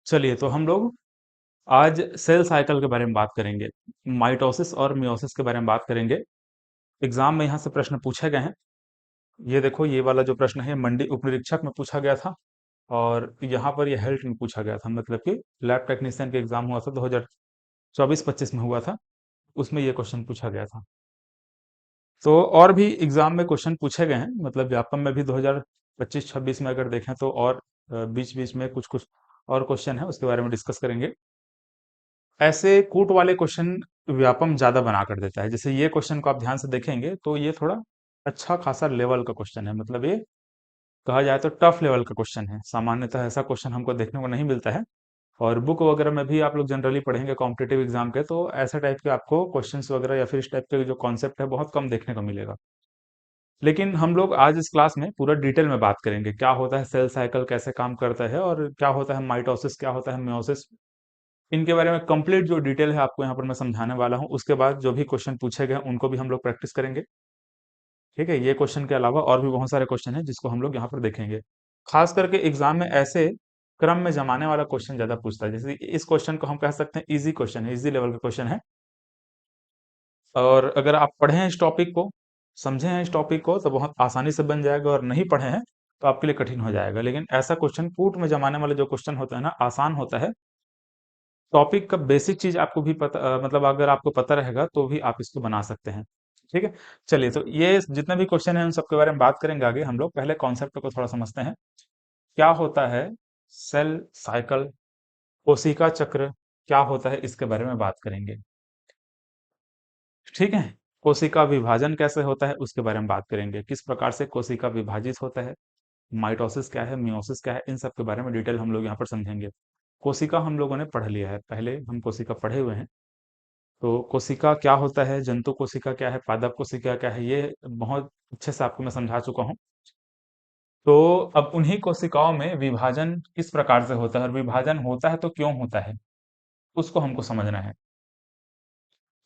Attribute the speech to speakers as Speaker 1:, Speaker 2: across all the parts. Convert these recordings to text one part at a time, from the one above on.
Speaker 1: चलिए तो हम लोग आज सेल साइकिल के बारे में बात करेंगे। माइटोसिस और मियोसिस के बारे में बात करेंगे। एग्जाम में यहाँ से प्रश्न पूछे गए हैं। ये देखो, ये वाला जो प्रश्न है मंडी उप निरीक्षक में पूछा गया था और यहाँ पर ये हेल्थ में पूछा गया था, मतलब कि लैब टेक्नीशियन के एग्जाम हुआ था 2024-25 में हुआ था। उसमें ये क्वेश्चन पूछा गया था। तो और भी एग्जाम में क्वेश्चन पूछे गए हैं, मतलब व्यापम में भी 2025-26 में अगर देखें तो और बीच बीच में कुछ कुछ और क्वेश्चन है, उसके बारे में डिस्कस करेंगे। ऐसे कूट वाले क्वेश्चन व्यापम ज्यादा बना कर देता है। जैसे ये क्वेश्चन को आप ध्यान से देखेंगे तो ये थोड़ा अच्छा खासा लेवल का क्वेश्चन है, मतलब ये कहा जाए तो टफ लेवल का क्वेश्चन है। सामान्यतः ऐसा क्वेश्चन हमको देखने को नहीं मिलता है और बुक वगैरह में भी आप लोग जनरली पढ़ेंगे कॉम्पिटेटिव एग्जाम के, तो ऐसा टाइप के आपको क्वेश्चंस वगैरह या फिर इस टाइप के जो कॉन्सेप्ट है बहुत कम देखने को मिलेगा। लेकिन हम लोग आज इस क्लास में पूरा डिटेल में बात करेंगे, क्या होता है सेल साइकिल, कैसे काम करता है और क्या होता है माइटोसिस, क्या होता है मियोसिस। इनके बारे में कंप्लीट जो डिटेल है आपको यहाँ पर मैं समझाने वाला हूँ। उसके बाद जो भी क्वेश्चन पूछे गए उनको भी हम लोग प्रैक्टिस करेंगे। ठीक है, ये क्वेश्चन के अलावा और भी बहुत सारे क्वेश्चन हैं जिसको हम लोग यहाँ पर देखेंगे। खास करके एग्जाम में ऐसे क्रम में जमाने वाला क्वेश्चन ज्यादा पूछता है। जैसे कि इस क्वेश्चन को हम कह सकते हैं इजी क्वेश्चन है, इजी लेवल का क्वेश्चन है। और अगर आप पढ़े हैं इस टॉपिक को, समझे हैं इस टॉपिक को, तो बहुत आसानी से बन जाएगा, और नहीं पढ़े हैं तो आपके लिए कठिन हो जाएगा। लेकिन ऐसा क्वेश्चन कूट में जमाने वाले जो क्वेश्चन होता है ना, आसान होता है। टॉपिक का बेसिक चीज आपको भी पता, मतलब अगर आपको पता रहेगा तो भी आप इसको बना सकते हैं। ठीक है, चलिए तो ये जितने भी क्वेश्चन हैं उन सबके बारे में बात करेंगे आगे। हम लोग पहले कॉन्सेप्ट को थोड़ा समझते हैं। क्या होता है सेल साइकिल, कोशिका चक्र क्या होता है, इसके बारे में बात करेंगे। ठीक है, कोशिका विभाजन कैसे होता है उसके बारे में बात करेंगे। किस प्रकार से कोशिका विभाजित होता है, माइटोसिस क्या है, मियोसिस क्या है, इन सब के बारे में डिटेल हम लोग यहाँ पर समझेंगे। कोशिका हम लोगों ने पढ़ लिया है, पहले हम कोशिका पढ़े हुए हैं। तो कोशिका क्या होता है, जंतु कोशिका क्या है, पादप कोशिका क्या है, ये बहुत अच्छे से आपको मैं समझा चुका हूँ। तो अब उन्हीं कोशिकाओं में विभाजन किस प्रकार से होता है, और विभाजन होता है तो क्यों होता है, उसको हमको समझना है।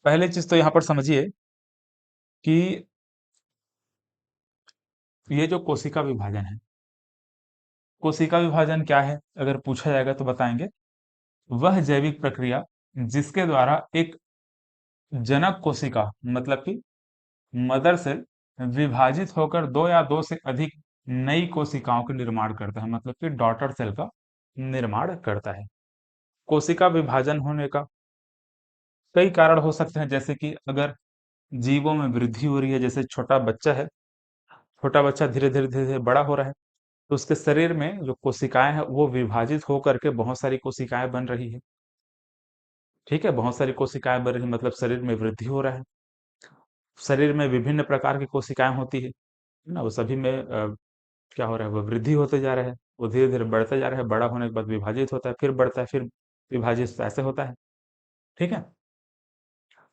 Speaker 1: पहले चीज तो यहाँ पर समझिए कि ये जो कोशिका विभाजन है, कोशिका विभाजन क्या है अगर पूछा जाएगा तो बताएंगे, वह जैविक प्रक्रिया जिसके द्वारा एक जनक कोशिका, मतलब कि मदर सेल, विभाजित होकर दो या दो से अधिक नई कोशिकाओं का निर्माण करता है, मतलब कि डॉटर सेल का निर्माण करता है। कोशिका विभाजन होने का कई कारण हो सकते हैं, जैसे कि अगर जीवों में वृद्धि हो रही है, जैसे छोटा बच्चा है, छोटा बच्चा धीरे धीरे धीरे धीरे बड़ा हो रहा है, तो उसके शरीर में जो कोशिकाएं हैं वो विभाजित होकर के बहुत सारी कोशिकाएं बन रही है। ठीक है, बहुत सारी कोशिकाएं बन रही है, मतलब शरीर में वृद्धि हो रहा है। शरीर में विभिन्न प्रकार की कोशिकाएं होती है ना, वो सभी में क्या हो रहा है, वो वृद्धि होते जा रहा है, वो धीरे धीरे बढ़ते जा रहा है, बड़ा होने के बाद विभाजित होता है, फिर बढ़ता है, फिर विभाजित, तो ऐसे होता है। ठीक है,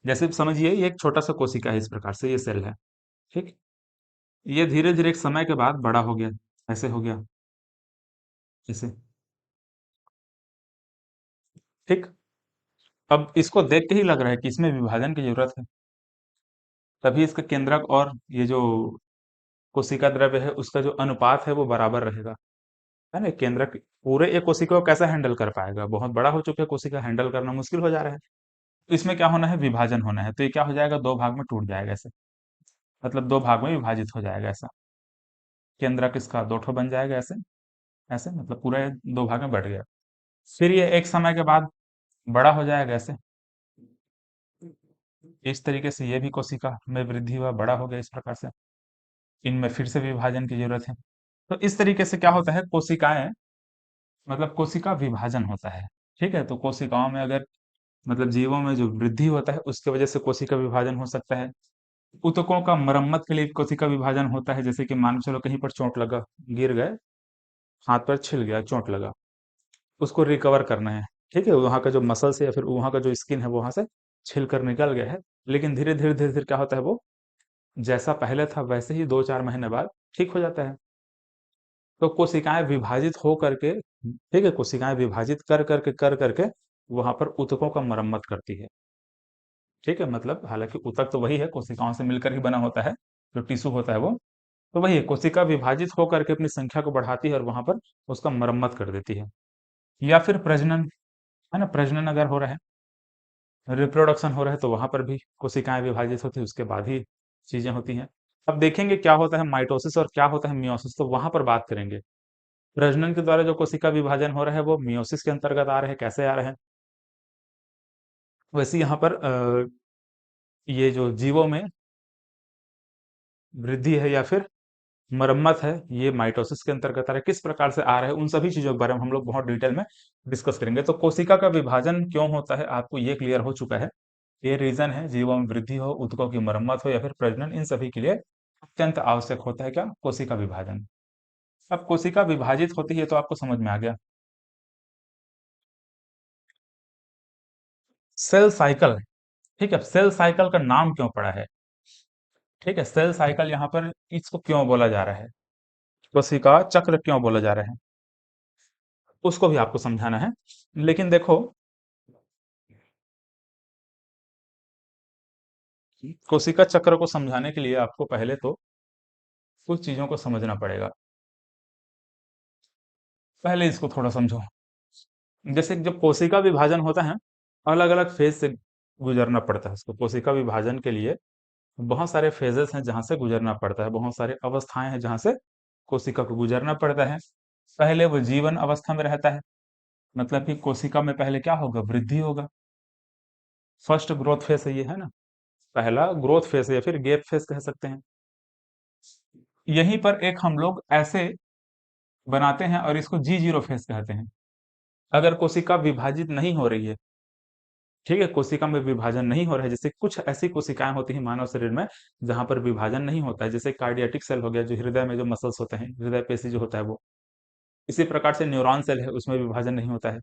Speaker 1: जैसे समझिए ये एक छोटा सा कोशिका है, इस प्रकार से ये सेल है। ठीक, ये धीरे धीरे एक समय के बाद बड़ा हो गया, ऐसे हो गया, ऐसे। ठीक, अब इसको देख के ही लग रहा है कि इसमें विभाजन की जरूरत है, तभी इसका केंद्रक और ये जो कोशिका द्रव्य है उसका जो अनुपात है वो बराबर रहेगा। है ना, केंद्रक पूरे एक कोशिका को कैसा हैंडल कर पाएगा, बहुत बड़ा हो चुका है कोशिका, हैंडल करना मुश्किल हो जा रहा है। तो इसमें क्या होना है, विभाजन होना है, तो ये क्या हो जाएगा, दो भाग में टूट जाएगा ऐसे, मतलब दो भाग में विभाजित हो जाएगा ऐसा। केंद्रक इसका दो ठो बन जाएगा ऐसे, ऐसे मतलब पूरा ये दो भाग में बढ़ गया। फिर ये एक समय के बाद बड़ा हो जाएगा ऐसे, इस तरीके से ये भी कोशिका में वृद्धि हुआ, बड़ा हो गया इस प्रकार से। इनमें फिर से विभाजन की जरूरत है। तो इस तरीके से क्या होता है, कोशिकाएं, मतलब कोशिका विभाजन होता है। ठीक है, तो कोशिकाओं में अगर, मतलब जीवों में जो वृद्धि होता है उसके वजह से कोशिका विभाजन हो सकता है। ऊतकों का मरम्मत के लिए कोशिका विभाजन होता है, जैसे कि मान के चलो कहीं पर चोट लगा, गिर गए, हाथ पर छिल गया, चोट लगा, उसको रिकवर करना है। ठीक है, वहां का जो मसल्स है या फिर वहां का जो स्किन है वो वहां से छिल कर निकल गया है, लेकिन धीरे धीरे धीरे धीरे क्या होता है, वो जैसा पहले था वैसे ही 2-4 महीने बाद ठीक हो जाता है। तो कोशिकाएं विभाजित हो करके, ठीक है, कोशिकाएं विभाजित कर करके वहां पर ऊतकों का मरम्मत करती है। ठीक है, मतलब हालांकि ऊतक तो वही है, कोशिकाओं से मिलकर ही बना होता है, जो टिश्यू होता है वो तो वही है। कोशिका विभाजित होकर के अपनी संख्या को बढ़ाती है और वहां पर उसका मरम्मत कर देती है। या फिर प्रजनन, है ना, प्रजनन अगर हो रहा है, रिप्रोडक्शन हो रहा है, तो वहां पर भी कोशिकाएं विभाजित होती है, उसके बाद ही चीजें होती हैं। अब देखेंगे क्या होता है माइटोसिस और क्या होता है मियोसिस, तो वहां पर बात करेंगे। प्रजनन के द्वारा जो कोशिका विभाजन हो रहा है वो मियोसिस के अंतर्गत आ रहा है, कैसे आ रहा है। वैसे यहाँ पर ये जो जीवों में वृद्धि है या फिर मरम्मत है, ये माइटोसिस के अंतर्गत आ रहा है। किस प्रकार से आ रहा है, उन सभी चीजों के बारे में हम लोग बहुत डिटेल में डिस्कस करेंगे। तो कोशिका का विभाजन क्यों होता है, आपको ये क्लियर हो चुका है। ये रीजन है, जीवों में वृद्धि हो, ऊतकों की मरम्मत हो या फिर प्रजनन, इन सभी के लिए अत्यंत आवश्यक होता है क्या, कोशिका विभाजन। अब कोशिका विभाजित होती है तो आपको समझ में आ गया। सेल साइकिल, ठीक है, सेल साइकिल का नाम क्यों पड़ा है, ठीक है, सेल साइकिल यहाँ पर इसको क्यों बोला जा रहा है, कोशिका चक्र क्यों बोला जा रहा है, उसको भी आपको समझाना है। लेकिन देखो, कोशिका चक्र को समझाने के लिए आपको पहले तो कुछ चीजों को समझना पड़ेगा। पहले इसको थोड़ा समझो। जैसे जब कोशिका विभाजन होता है, अलग अलग फेज से गुजरना पड़ता है उसको। कोशिका विभाजन के लिए बहुत सारे फेजेस हैं जहां से गुजरना पड़ता है, बहुत सारे अवस्थाएं हैं जहां से कोशिका को गुजरना पड़ता है। पहले वो जीवन अवस्था में रहता है, मतलब कि कोशिका में पहले क्या होगा, वृद्धि होगा। फर्स्ट ग्रोथ फेज है ये, है ना, पहला ग्रोथ फेज है या फिर गैप फेज कह सकते हैं। यहीं पर एक हम लोग ऐसे बनाते हैं और इसको जी जीरो फेज कहते हैं। अगर कोशिका विभाजित नहीं हो रही है, ठीक है, कोशिका में विभाजन नहीं हो रहा है, जैसे कुछ ऐसी कोशिकाएं होती हैं मानव शरीर में जहां पर विभाजन नहीं होता है, जैसे कार्डियटिक सेल हो गया, जो हृदय में जो मसल्स होते हैं, हृदय पेशी जो होता है वो। इसी प्रकार से न्यूरॉन सेल है, उसमें विभाजन नहीं होता है।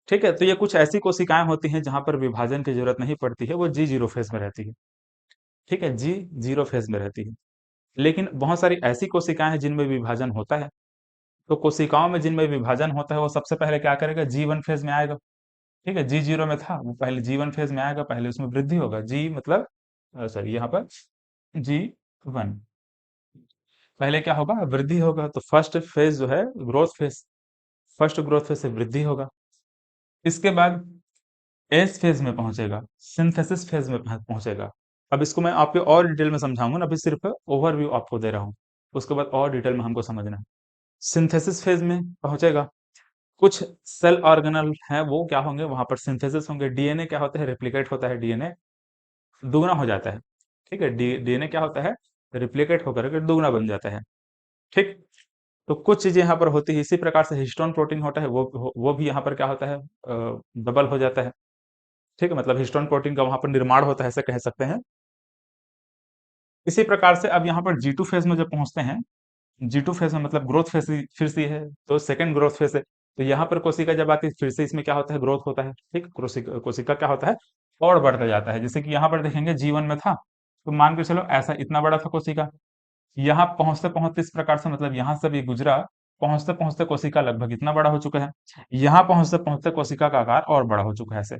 Speaker 1: ठीक है, तो ये कुछ ऐसी कोशिकाएं होती हैं जहां पर विभाजन की जरूरत नहीं पड़ती है, वो जी जीरो फेज में रहती है। ठीक है, जी जीरो फेज में रहती है। लेकिन बहुत सारी ऐसी कोशिकाएं हैं जिनमें विभाजन होता है। तो कोशिकाओं में जिनमें विभाजन होता है वो सबसे पहले क्या करेगा, जी वन फेज में आएगा। ठीक है, जी जीरो में था वो पहले जी वन फेज में आएगा, पहले उसमें वृद्धि होगा, जी मतलब सॉरी यहाँ पर जी वन, पहले क्या होगा, वृद्धि होगा। तो फर्स्ट फेज जो है growth phase, first growth phase से वृद्धि होगा। इसके बाद एस फेज में पहुंचेगा, सिंथेसिस फेज में पहुंचेगा। अब इसको मैं आपको और डिटेल में समझाऊंगा ना, अभी सिर्फ ओवरव्यू आपको दे रहा हूँ, उसके बाद और डिटेल में हमको समझना है। सिंथेसिस फेज में पहुंचेगा, कुछ सेल ऑर्गेनल हैं वो क्या होंगे, वहां पर सिंथेसिस होंगे। डीएनए क्या होता है, रेप्लिकेट होता है, डीएनए दुगना हो जाता है। ठीक है, डीएनए क्या होता है, रिप्लिकेट होकर के दुगना बन जाता है। ठीक, तो कुछ चीजें यहाँ पर होती है। इसी प्रकार से हिस्टोन प्रोटीन होता है, वो भी यहाँ पर क्या होता है, डबल हो जाता है। ठीक है, मतलब हिस्टोन प्रोटीन का वहां पर निर्माण होता है, ऐसे कह सकते हैं। इसी प्रकार से अब यहाँ पर जी टू फेज में जब पहुंचते हैं, जी टू फेज में मतलब ग्रोथ फेज फिर से है, तो सेकंड ग्रोथ फेज है। तो यहाँ पर कोशिका जब आती है फिर से इसमें क्या होता है, ग्रोथ होता है। ठीक, कोशिका कोशिका क्या होता है, और बढ़ता जाता है। जैसे कि यहाँ पर देखेंगे जीवन में था, तो मान के चलो ऐसा इतना बड़ा था कोशिका, यहाँ पहुंचते पहुंचते इस प्रकार से, मतलब यहाँ से भी गुजरा, पहुंचते पहुंचते कोशिका लगभग इतना बड़ा हो चुका है। यहाँ पहुंचते पहुंचते कोशिका का आकार और बड़ा हो चुका है ऐसे।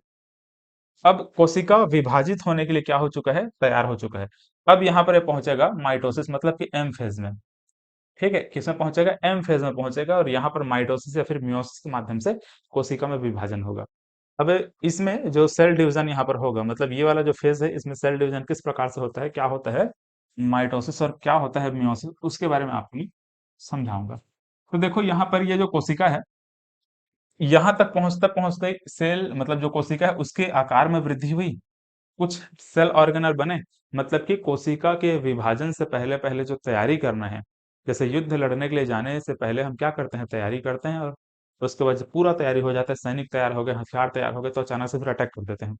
Speaker 1: अब कोशिका विभाजित होने के लिए क्या हो चुका है, तैयार हो चुका है। अब यहाँ पर ये पहुंचेगा माइटोसिस, मतलब कि एम फेज में। ठीक है, किसमें पहुंचेगा, एम फेज में पहुंचेगा, और यहाँ पर माइटोसिस या फिर मियोसिस के माध्यम से कोशिका में विभाजन होगा। अब इसमें जो सेल डिवीजन यहाँ पर होगा, मतलब ये वाला जो फेज है, इसमें सेल डिवीजन किस प्रकार से होता है, क्या होता है माइटोसिस और क्या होता है मियोसिस, उसके बारे में आपको मैं समझाऊंगा। तो देखो यहाँ पर ये जो कोशिका है, यहाँ तक पहुंचते पहुंचते सेल, मतलब जो कोशिका है उसके आकार में वृद्धि हुई, कुछ सेल ऑर्गेनल बने। मतलब कि कोशिका के विभाजन से पहले पहले जो तैयारी करना है, जैसे युद्ध लड़ने के लिए जाने से पहले हम क्या करते हैं, तैयारी करते हैं, और उसके बाद जब पूरा तैयारी हो जाता है, सैनिक तैयार हो गए, हथियार तैयार हो गए, तो अचानक से फिर अटैक कर देते हैं।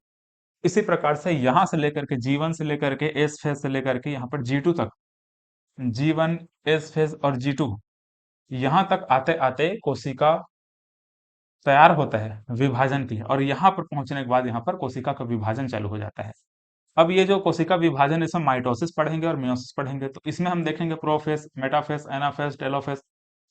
Speaker 1: इसी प्रकार से यहाँ से लेकर के जीवन से लेकर के एस फेज से लेकर के यहाँ पर जी टू तक, जी वन, एस फेज और जी टू, यहाँ तक आते आते कोशिका तैयार होता है विभाजन के लिए, और यहाँ पर पहुंचने के बाद यहाँ पर कोशिका का विभाजन चालू हो जाता है। अब ये जो कोशिका विभाजन, इसमें माइटोसिस पढ़ेंगे और मियोसिस पढ़ेंगे, तो इसमें हम देखेंगे प्रोफेस, मेटाफेस, एनाफेस, टेलोफेस।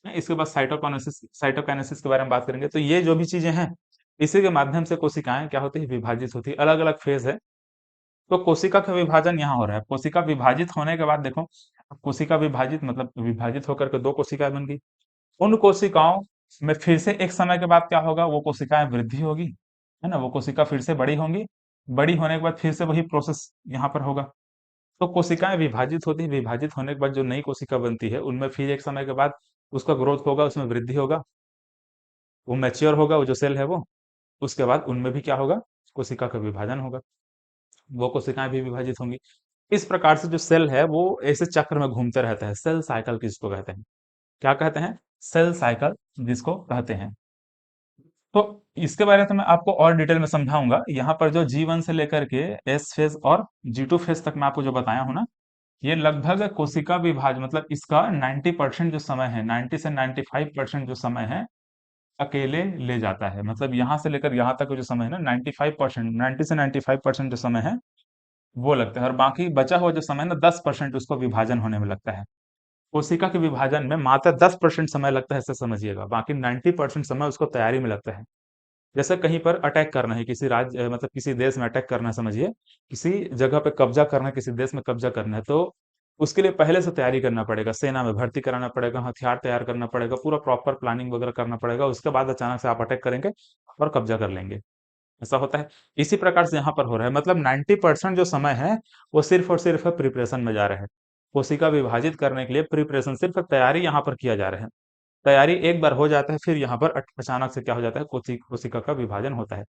Speaker 1: इसके बाद साइटोकाइनेसिस, साइटोकाइनेसिस के बारे में बात करेंगे। तो ये जो भी चीजें हैं, इसी के माध्यम से कोशिकाएं क्या होती है, विभाजित होती है, अलग अलग फेज है। तो कोशिका का विभाजन यहाँ हो रहा है। कोशिका विभाजित होने के बाद देखो, कोशिका विभाजित मतलब विभाजित होकर के दो कोशिकाएं बन गई। उन कोशिकाओं में फिर से एक समय के बाद क्या होगा, वो कोशिकाएं वृद्धि होगी, है ना, वो कोशिका फिर से बड़ी होंगी, बड़ी होने के बाद फिर से वही प्रोसेस यहाँ पर होगा। तो कोशिकाएं विभाजित होती हैं, विभाजित होने के बाद जो नई कोशिका बनती है उनमें फिर एक समय के बाद उसका ग्रोथ होगा, उसमें वृद्धि होगा, वो मैच्योर होगा, वो जो सेल है वो, उसके बाद उनमें भी क्या होगा, कोशिका का विभाजन होगा, वो कोशिकाएं भी विभाजित होंगी। इस प्रकार से जो सेल है वो ऐसे चक्र में घूमते रहता है, सेल साइकिल किसको कहते हैं, क्या कहते हैं, सेल साइकिल जिसको कहते हैं। तो इसके बारे में तो मैं आपको और डिटेल में समझाऊंगा। यहाँ पर जो G1 से लेकर के एस फेज और G2 फेज तक मैं आपको जो बताया हूँ ना, ये लगभग कोशिका विभाजन, मतलब इसका 90% जो समय है, 90 से 95% जो समय है अकेले ले जाता है। मतलब यहाँ से लेकर यहाँ तक का जो समय है ना, 95%, 90 से 95% जो समय है वो लगता है, और बाकी बचा हुआ जो समय है ना, 10% उसको विभाजन होने में लगता है। कोशिका के विभाजन में मात्र 10% समय लगता है, ऐसे समझिएगा, बाकी 90% समय उसको तैयारी में लगता है। जैसे कहीं पर अटैक करना है, किसी राज्य मतलब किसी देश में अटैक करना है, समझिए किसी जगह पे कब्जा करना है, किसी देश में कब्जा करना है, तो उसके लिए पहले से तैयारी करना पड़ेगा, सेना में भर्ती कराना पड़ेगा, हथियार तैयार करना पड़ेगा, पूरा प्रॉपर प्लानिंग वगैरह करना पड़ेगा, उसके बाद अचानक से आप अटैक करेंगे और कब्जा कर लेंगे, ऐसा होता है। इसी प्रकार से यहाँ पर हो रहा है, मतलब 90% जो समय है वो सिर्फ और सिर्फ प्रिपरेशन में जा रहा है, कोशिका विभाजित करने के लिए प्रिपरेशन, सिर्फ तैयारी यहाँ पर किया जा रहा है। तैयारी एक बार हो जाता है, फिर यहाँ पर अचानक से क्या हो जाता है, कोशिका का विभाजन होता है।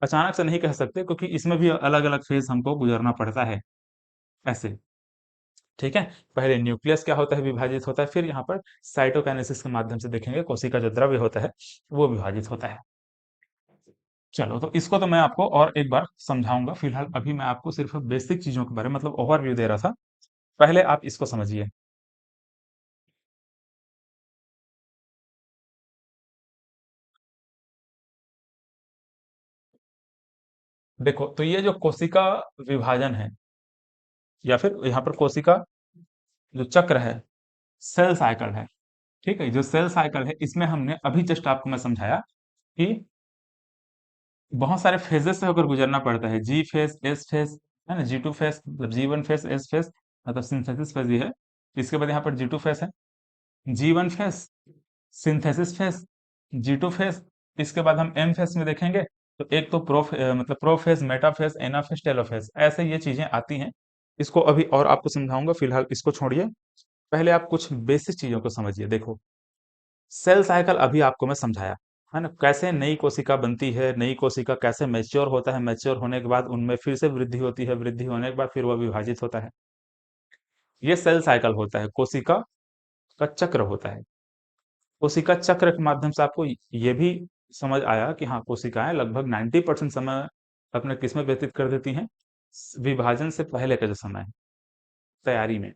Speaker 1: अचानक से नहीं कह सकते, क्योंकि इसमें भी अलग अलग फेज हमको गुजरना पड़ता है, ऐसे, ठीक है। पहले न्यूक्लियस क्या होता है, विभाजित होता है, फिर यहाँ पर साइटोकाइनेसिस के माध्यम से देखेंगे कोशिका जो द्रव्य होता है वो विभाजित होता है। चलो, तो इसको तो मैं आपको और एक बार समझाऊंगा, फिलहाल अभी मैं आपको सिर्फ बेसिक चीजों के बारे में, मतलब ओवरव्यू दे रहा था, पहले आप इसको समझिए। देखो, तो ये जो कोशिका विभाजन है, या फिर यहाँ पर कोशिका जो चक्र है, सेल साइकिल है, ठीक है, जो सेल साइकिल है इसमें हमने अभी जस्ट आपको मैं समझाया कि बहुत सारे फेजेस से होकर गुजरना पड़ता है, जी फेज, एस फेज, है ना, G2 फेज, मतलब G1 फेज, एस फेज, मतलब सिंथेसिस फेज ये है। इसके बाद यहाँ पर G2 फेज है, G1 phase, synthesis phase, G2 phase. इसके बाद हम एम फेज में देखेंगे, तो एक तो मतलब प्रो फेज, मेटा फेज, एना फेज, टेलो फेज, ऐसे ये चीजें आती हैं। इसको अभी और आपको समझाऊंगा, फिलहाल इसको छोड़िए, पहले आप कुछ बेसिक चीजों को समझिए। देखो, सेल साइकिल अभी आपको मैं समझाया, है ना, कैसे नई कोशिका बनती है, नई कोशिका कैसे मैच्योर होता है, मैच्योर होने के बाद उनमें फिर से वृद्धि होती है, वृद्धि होने के बाद फिर वह विभाजित होता है, ये सेल साइकिल होता है, कोशिका का चक्र होता है। कोशिका चक्र के माध्यम से आपको ये भी समझ आया कि हाँ, कोशिकाएं लगभग 90% समय अपने किसमें व्यतीत कर देती हैं, विभाजन से पहले का जो समय है, तैयारी में,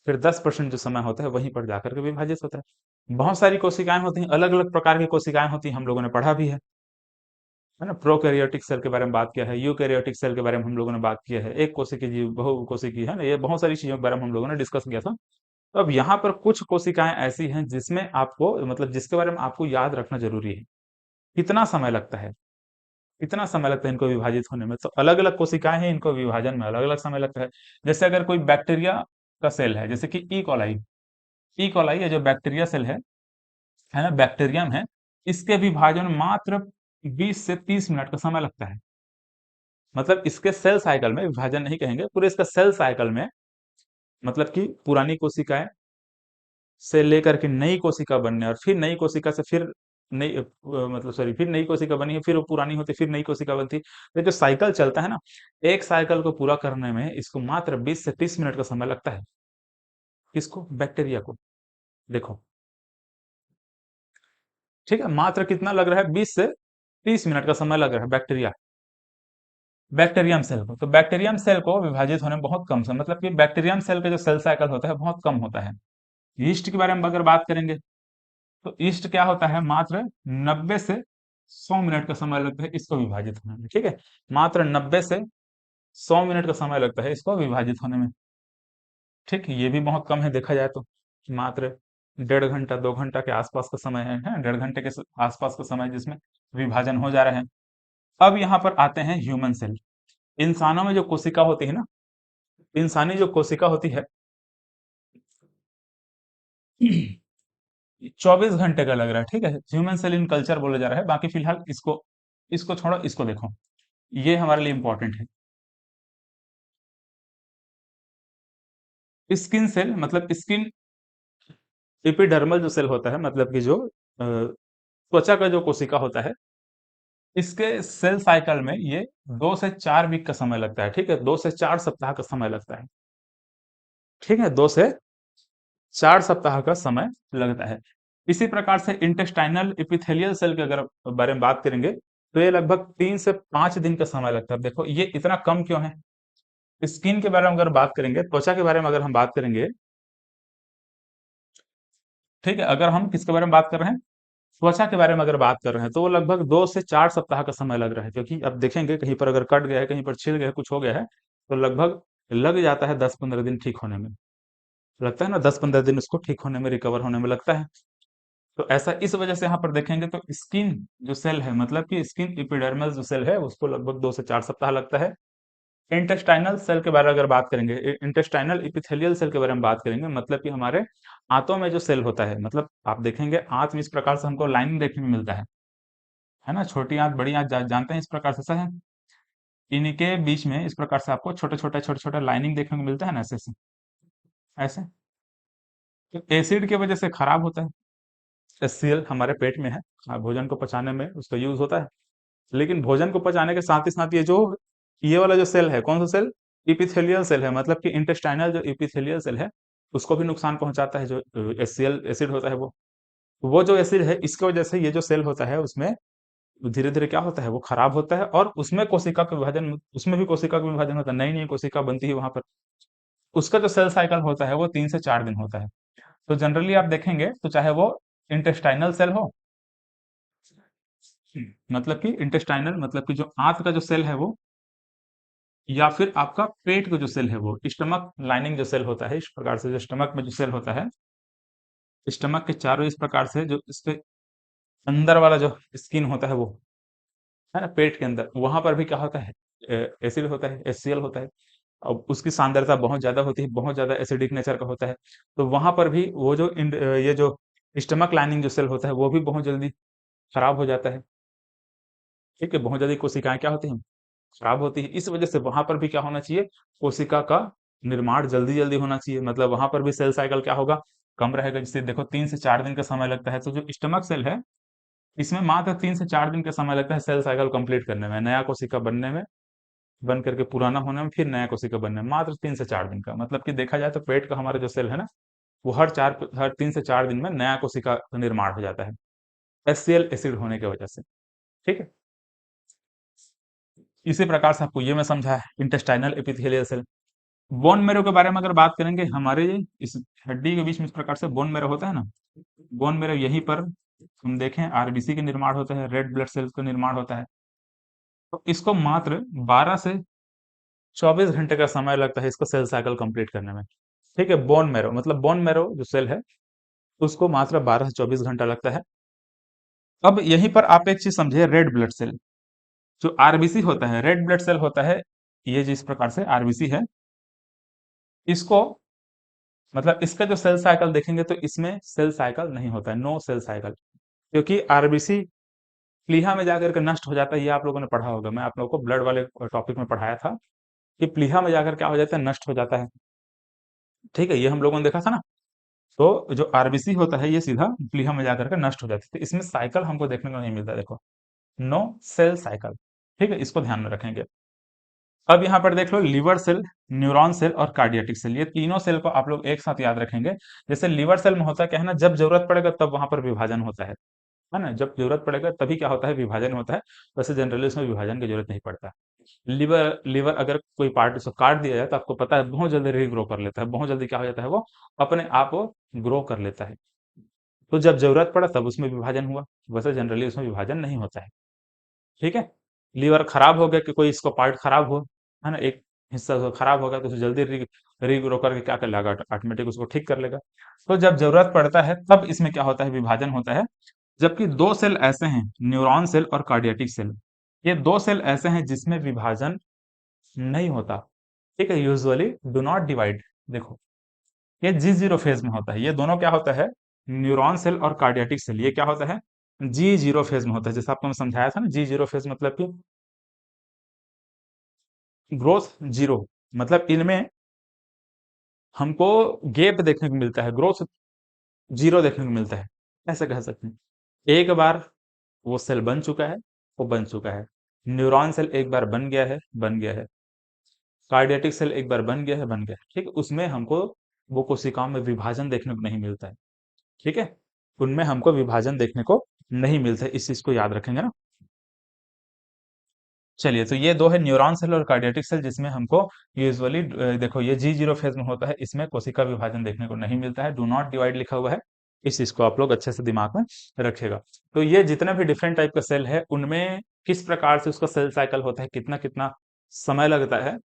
Speaker 1: फिर 10% जो समय होता है वहीं पर जाकर के विभाजित होता है। बहुत सारी कोशिकाएं होती हैं, अलग अलग प्रकार की कोशिकाएं होती हैं, हम लोगों ने पढ़ा भी है ना, प्रोकैरियोटिक सेल के बारे में बात किया है, यूकैरियोटिक सेल के बारे में हम लोगों ने बात किया है, एक कोशिकी जीव, बहुकोशिकी, है ना, ये बहुत सारी चीजों के बारे में हम लोगों ने डिस्कस किया था। तो अब यहाँ पर कुछ कोशिकाएं ऐसी हैं जिसमें आपको, मतलब जिसके बारे में आपको याद रखना जरूरी है, कितना समय लगता है, कितना समय लगता है इनको विभाजित होने में। तो अलग अलग कोशिकाएं हैं, इनको विभाजन में अलग अलग समय लगता है। जैसे अगर कोई बैक्टीरिया का सेल है, जैसे कि ई कॉलाई या जो बैक्टीरिया सेल है ना, बैक्टीरियम है, इसके विभाजन में मात्र 20 से 30 मिनट का समय लगता है। मतलब इसके सेल साइकिल में, विभाजन नहीं कहेंगे, पूरे इसका सेल साइकिल में, मतलब कि पुरानी कोशिकाएं से लेकर के नई कोशिका बनने, और फिर नई कोशिका से फिर नई मतलब सॉरी, फिर नई कोशिका बनी है, फिर वो पुरानी होती, फिर नई कोशिका बनती, ये जो साइकिल चलता है ना, एक साइकिल को पूरा करने में इसको मात्र 20 से 30 मिनट का समय लगता है। किसको, बैक्टीरिया को, देखो, ठीक है, मात्र कितना लग रहा है, 20 से 30 मिनट का समय लग रहा है बैक्टीरिया, बैक्टीरियम सेल को। तो बैक्टीरियम सेल को विभाजित होने में बहुत कम समय, मतलब कि बैक्टीरियम सेल का जो सेल साइकिल होता है बहुत कम होता है। यीस्ट के बारे में अगर बात करेंगे, तो ईस्ट क्या होता है, मात्र 90 से 100 मिनट का समय लगता है इसको विभाजित होने में, ठीक है, मात्र 90 से 100 मिनट का समय लगता है इसको विभाजित होने में, ठीक, ये भी बहुत कम है देखा जाए तो, मात्र 1.5 घंटा 2 घंटा के आसपास का समय है, 1.5 घंटे के आसपास का समय जिसमें विभाजन हो जा रहा है। अब यहाँ पर आते हैं ह्यूमन सेल। इंसानों में जो कोशिका होती है ना, इंसानी जो कोशिका होती है 24 घंटे का लग रहा है, ठीक है। ह्यूमन सेल इन कल्चर बोला जा रहा है, बाकी फिलहाल इसको इसको छोड़ो, इसको देखो, ये हमारे लिए इंपॉर्टेंट है। स्किन सेल मतलब स्किन एपिडर्मल जो सेल होता है, मतलब कि जो त्वचा का जो कोशिका होता है, इसके सेल साइकिल में ये 2 से 4 वीक का समय लगता है, ठीक है, 2 से 4 सप्ताह का समय लगता है, ठीक है, 2 से 4 सप्ताह का समय लगता है। इसी प्रकार से इंटेस्टाइनल एपिथेलियल सेल के अगर बारे में बात करेंगे, तो ये लगभग 3 से 5 दिन का समय लगता है। देखो ये इतना कम क्यों है। स्किन के बारे में अगर बात करेंगे, त्वचा के बारे में अगर हम बात करेंगे, ठीक है, अगर हम किसके बारे में बात कर रहे हैं, त्वचा के बारे में अगर बात कर रहे हैं, तो वो लगभग 2 से 4 सप्ताह का समय लग रहा है, क्योंकि अब देखेंगे कहीं पर अगर कट गया है, कहीं पर छिल गया है, कुछ हो गया है, तो लगभग लग जाता है 10-15 दिन ठीक होने में। लगता है ना, 10-15 दिन उसको ठीक होने में, रिकवर होने में लगता है। तो ऐसा इस वजह से यहाँ पर देखेंगे तो स्किन जो सेल है, मतलब कि स्किन एपिडर्मल जो सेल है, उसको लगभग 2 से 4 सप्ताह लगता है। इंटेस्टाइनल सेल के बारे में अगर बात करेंगे, इंटेस्टाइनल एपिथेलियल सेल के बारे में बात करेंगे, मतलब कि हमारे आंतों में जो सेल होता है, मतलब आप देखेंगे आंत में इस प्रकार से हमको लाइनिंग देखने में मिलता है ना, छोटी आंत बड़ी आंत जानते हैं इस प्रकार से, है। इनके बीच में इस प्रकार से आपको छोटे छोटे लाइनिंग देखने को मिलता है ना, ऐसे ऐसे ऐसे। तो एसिड की वजह से खराब होता है। एचसीएल हमारे पेट में है, भोजन को पचाने में उसका यूज होता है। लेकिन भोजन को पचाने के साथ ही साथ ये वाला जो सेल है, कौन सा सेल, इपिथेलियल सेल है, मतलब कि इंटेस्टाइनल जो इपिथेलियल सेल है, उसको भी नुकसान पहुंचाता है, जो एचसीएल एसिड होता है वो जो एसिड है, इसकी वजह से ये जो सेल होता है उसमें धीरे धीरे क्या होता है, वो खराब होता है, और उसमें कोशिका का विभाजन, उसमें भी कोशिका का विभाजन होता है, नई नई कोशिका बनती है वहां पर। उसका जो सेल साइकिल होता है वो 3 से 4 दिन होता है। तो जनरली आप देखेंगे तो चाहे वो इंटेस्टाइनल सेल हो, मतलब कि इंटेस्टाइनल मतलब कि जो आंत का जो सेल है वो, या फिर आपका पेट का जो सेल है वो, स्टमक लाइनिंग जो सेल होता है, इस प्रकार से जो स्टमक में जो सेल होता है, स्टमक के चारों इस प्रकार से जो इसके अंदर वाला जो स्किन होता है वो, है ना, पेट के अंदर, वहां पर भी क्या होता है, एसिड होता है, एचसीएल होता है। अब उसकी सांद्रता बहुत ज्यादा होती है, बहुत ज्यादा एसिडिक नेचर का होता है। तो वहां पर भी वो जो ये जो स्टमक लाइनिंग जो सेल होता है वो भी बहुत जल्दी खराब हो जाता है, ठीक है, बहुत जल्दी कोशिकाएं क्या होती हैं, खराब होती है। इस वजह से वहां पर भी क्या होना चाहिए, कोशिका का निर्माण जल्दी जल्दी होना चाहिए, मतलब वहां पर भी सेल साइकिल क्या होगा, कम रहेगा, जिससे देखो 3 से 4 दिन का समय लगता है। तो जो स्टमक सेल है, इसमें मात्र 3 से 4 दिन का समय लगता है सेल साइकिल कंप्लीट करने में, नया कोशिका बनने में, बन करके पुराना होने में, फिर नया कोशिका बनने में मात्र 3 से 4 दिन का। मतलब कि देखा जाए तो पेट का हमारा जो सेल है ना, वो हर 3 से 4 दिन में नया कोशिका का निर्माण हो जाता है, एचसीएल एसिड होने की वजह से, ठीक है। इसी प्रकार से आपको ये मैं समझा है intestinal epithelial cell. Bone marrow के बारे में अगर बात करेंगे, हमारे इस हड्डी के बीच में इस प्रकार से बोन मैरो होता है ना, बोन मैरो यहीं पर हम देखें आरबीसी का निर्माण होता है, रेड ब्लड सेल्स का निर्माण होता है। तो इसको मात्र 12 से 24 घंटे का समय लगता है इसको सेल साइकिल कंप्लीट करने में, ठीक है। बोन मैरो मतलब बोन मैरो जो सेल है, उसको मात्र 12 से 24 घंटा लगता है। अब यहीं पर आप एक चीज समझिए, रेड ब्लड सेल जो आरबीसी होता है, रेड ब्लड सेल होता है, ये जिस प्रकार से आरबीसी है, इसको मतलब इसका जो सेल साइकिल देखेंगे तो इसमें सेल साइकिल नहीं होता है, नो सेल साइकिल, क्योंकि आरबीसी प्लीहा में जाकर के नष्ट हो जाता है। ये आप लोगों ने पढ़ा होगा, मैं आप लोगों को ब्लड वाले टॉपिक में पढ़ाया था कि प्लीहा में जाकर क्या हो जाता है, नष्ट हो जाता है, ठीक है, ये हम लोगों ने देखा था ना। तो जो आरबीसी होता है ये सीधा प्लीहा में जाकर के नष्ट हो जाती है, तो इसमें साइकिल हमको देखने को नहीं मिलता, देखो, नो सेल साइकिल, ठीक है, इसको ध्यान में रखेंगे। अब यहाँ पर देख लो, लिवर सेल, न्यूरॉन सेल और कार्डियटिक सेल, ये तीनों सेल को आप लोग एक साथ याद रखेंगे। जैसे लिवर सेल में होता क्या है ना, जब जरूरत पड़ेगा तब वहां पर विभाजन होता है ना, जब जरूरत पड़ेगा तभी क्या होता है, विभाजन होता है। वैसे जनरली उसमें विभाजन की जरूरत नहीं पड़ता। लिवर लिवर अगर कोई पार्ट उसको काट दिया जाए तो आपको पता है बहुत जल्दी रीग्रो कर लेता है, बहुत जल्दी क्या हो जाता है, वो अपने आप वो ग्रो कर लेता है। तो जब जरूरत पड़ा तब उसमें विभाजन हुआ, वैसे जनरली उसमें विभाजन नहीं होता है, ठीक है। लीवर खराब हो गया कि कोई इसको पार्ट खराब हो, है ना, एक हिस्सा उसका खराब हो गया, तो उसे जल्दी रीग्रो करके क्या कर लेगा, ऑटोमेटिक उसको ठीक कर लेगा। तो जब जरूरत पड़ता है तब इसमें क्या होता है, विभाजन होता है। जबकि दो सेल ऐसे हैं, न्यूरॉन सेल और कार्डियटिक सेल, ये दो सेल ऐसे हैं जिसमें विभाजन नहीं होता, ठीक है, यूजुअली डू नॉट डिवाइड। देखो, ये जी जीरो फेज में होता है, ये दोनों क्या होता है, न्यूरॉन सेल और कार्डियाटिक सेल ये क्या होता है, जी जीरो फेज में होता है। जैसे आपको मैं समझाया था ना, जी जीरो फेज मतलब कि ग्रोथ जीरो, मतलब इनमें हमको गैप देखने को मिलता है, ग्रोथ जीरो देखने को मिलता है, ऐसे कह सकते हैं। एक बार वो सेल बन चुका है, वो बन चुका है। न्यूरॉन सेल एक बार बन गया है, बन गया है। कार्डियाटिक सेल एक बार बन गया है, बन गया है। ठीक है, उसमें हमको वो कोशिकाओं में विभाजन देखने को नहीं मिलता है। ठीक है, उनमें हमको विभाजन देखने को नहीं मिलता है, इस चीज को याद रखेंगे ना। चलिए, तो ये दो है, न्यूरॉन सेल और कार्डियाटिक सेल, जिसमें हमको यूजुअली देखो ये जी जीरो फेज में होता है, इसमें कोशिका विभाजन देखने को नहीं मिलता है, डू नॉट डिवाइड लिखा हुआ है। इस चीज को आप लोग अच्छे से दिमाग में रखेगा। तो ये जितने भी डिफरेंट टाइप का सेल है, उनमें किस प्रकार से उसका सेल साइकिल होता है, कितना कितना समय लगता है,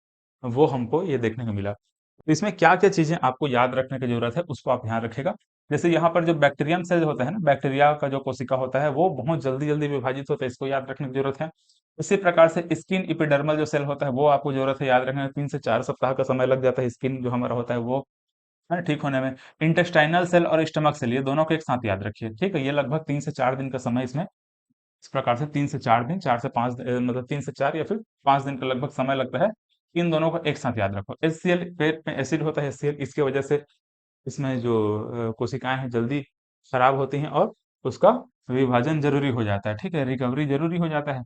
Speaker 1: वो हमको ये देखने को मिला। तो इसमें क्या क्या चीजें आपको याद रखने की जरूरत है, उसको आप ध्यान रखेगा। जैसे यहाँ पर जो बैक्टीरियम सेल होता है ना, बैक्टीरिया का जो कोशिका होता है, वो बहुत जल्दी जल्दी विभाजित होता है, इसको याद रखने की जरूरत है। इसी प्रकार से स्किन इपिडर्मल जो सेल होता है, वो आपको जरूरत है याद रखने में। 3 से 4 सप्ताह का समय लग जाता है स्किन जो हमारा होता है वो है ठीक होने में। इंटेस्टाइनल सेल और स्टमक सेल, ये दोनों को एक साथ याद रखिए। ठीक है, ये लगभग 3 से 4 दिन का समय इसमें, इस प्रकार से 3 से 4 दिन, 4 से 5, मतलब 3 से 4 या फिर 5 दिन का लगभग समय लगता है। इन दोनों को एक साथ याद रखो। HCl पेट में एसिड होता है, HCl, इसकी वजह से इसमें जो कोशिकाएं हैं जल्दी खराब होती हैं, और उसका विभाजन जरूरी हो जाता है। ठीक है, रिकवरी जरूरी हो जाता है।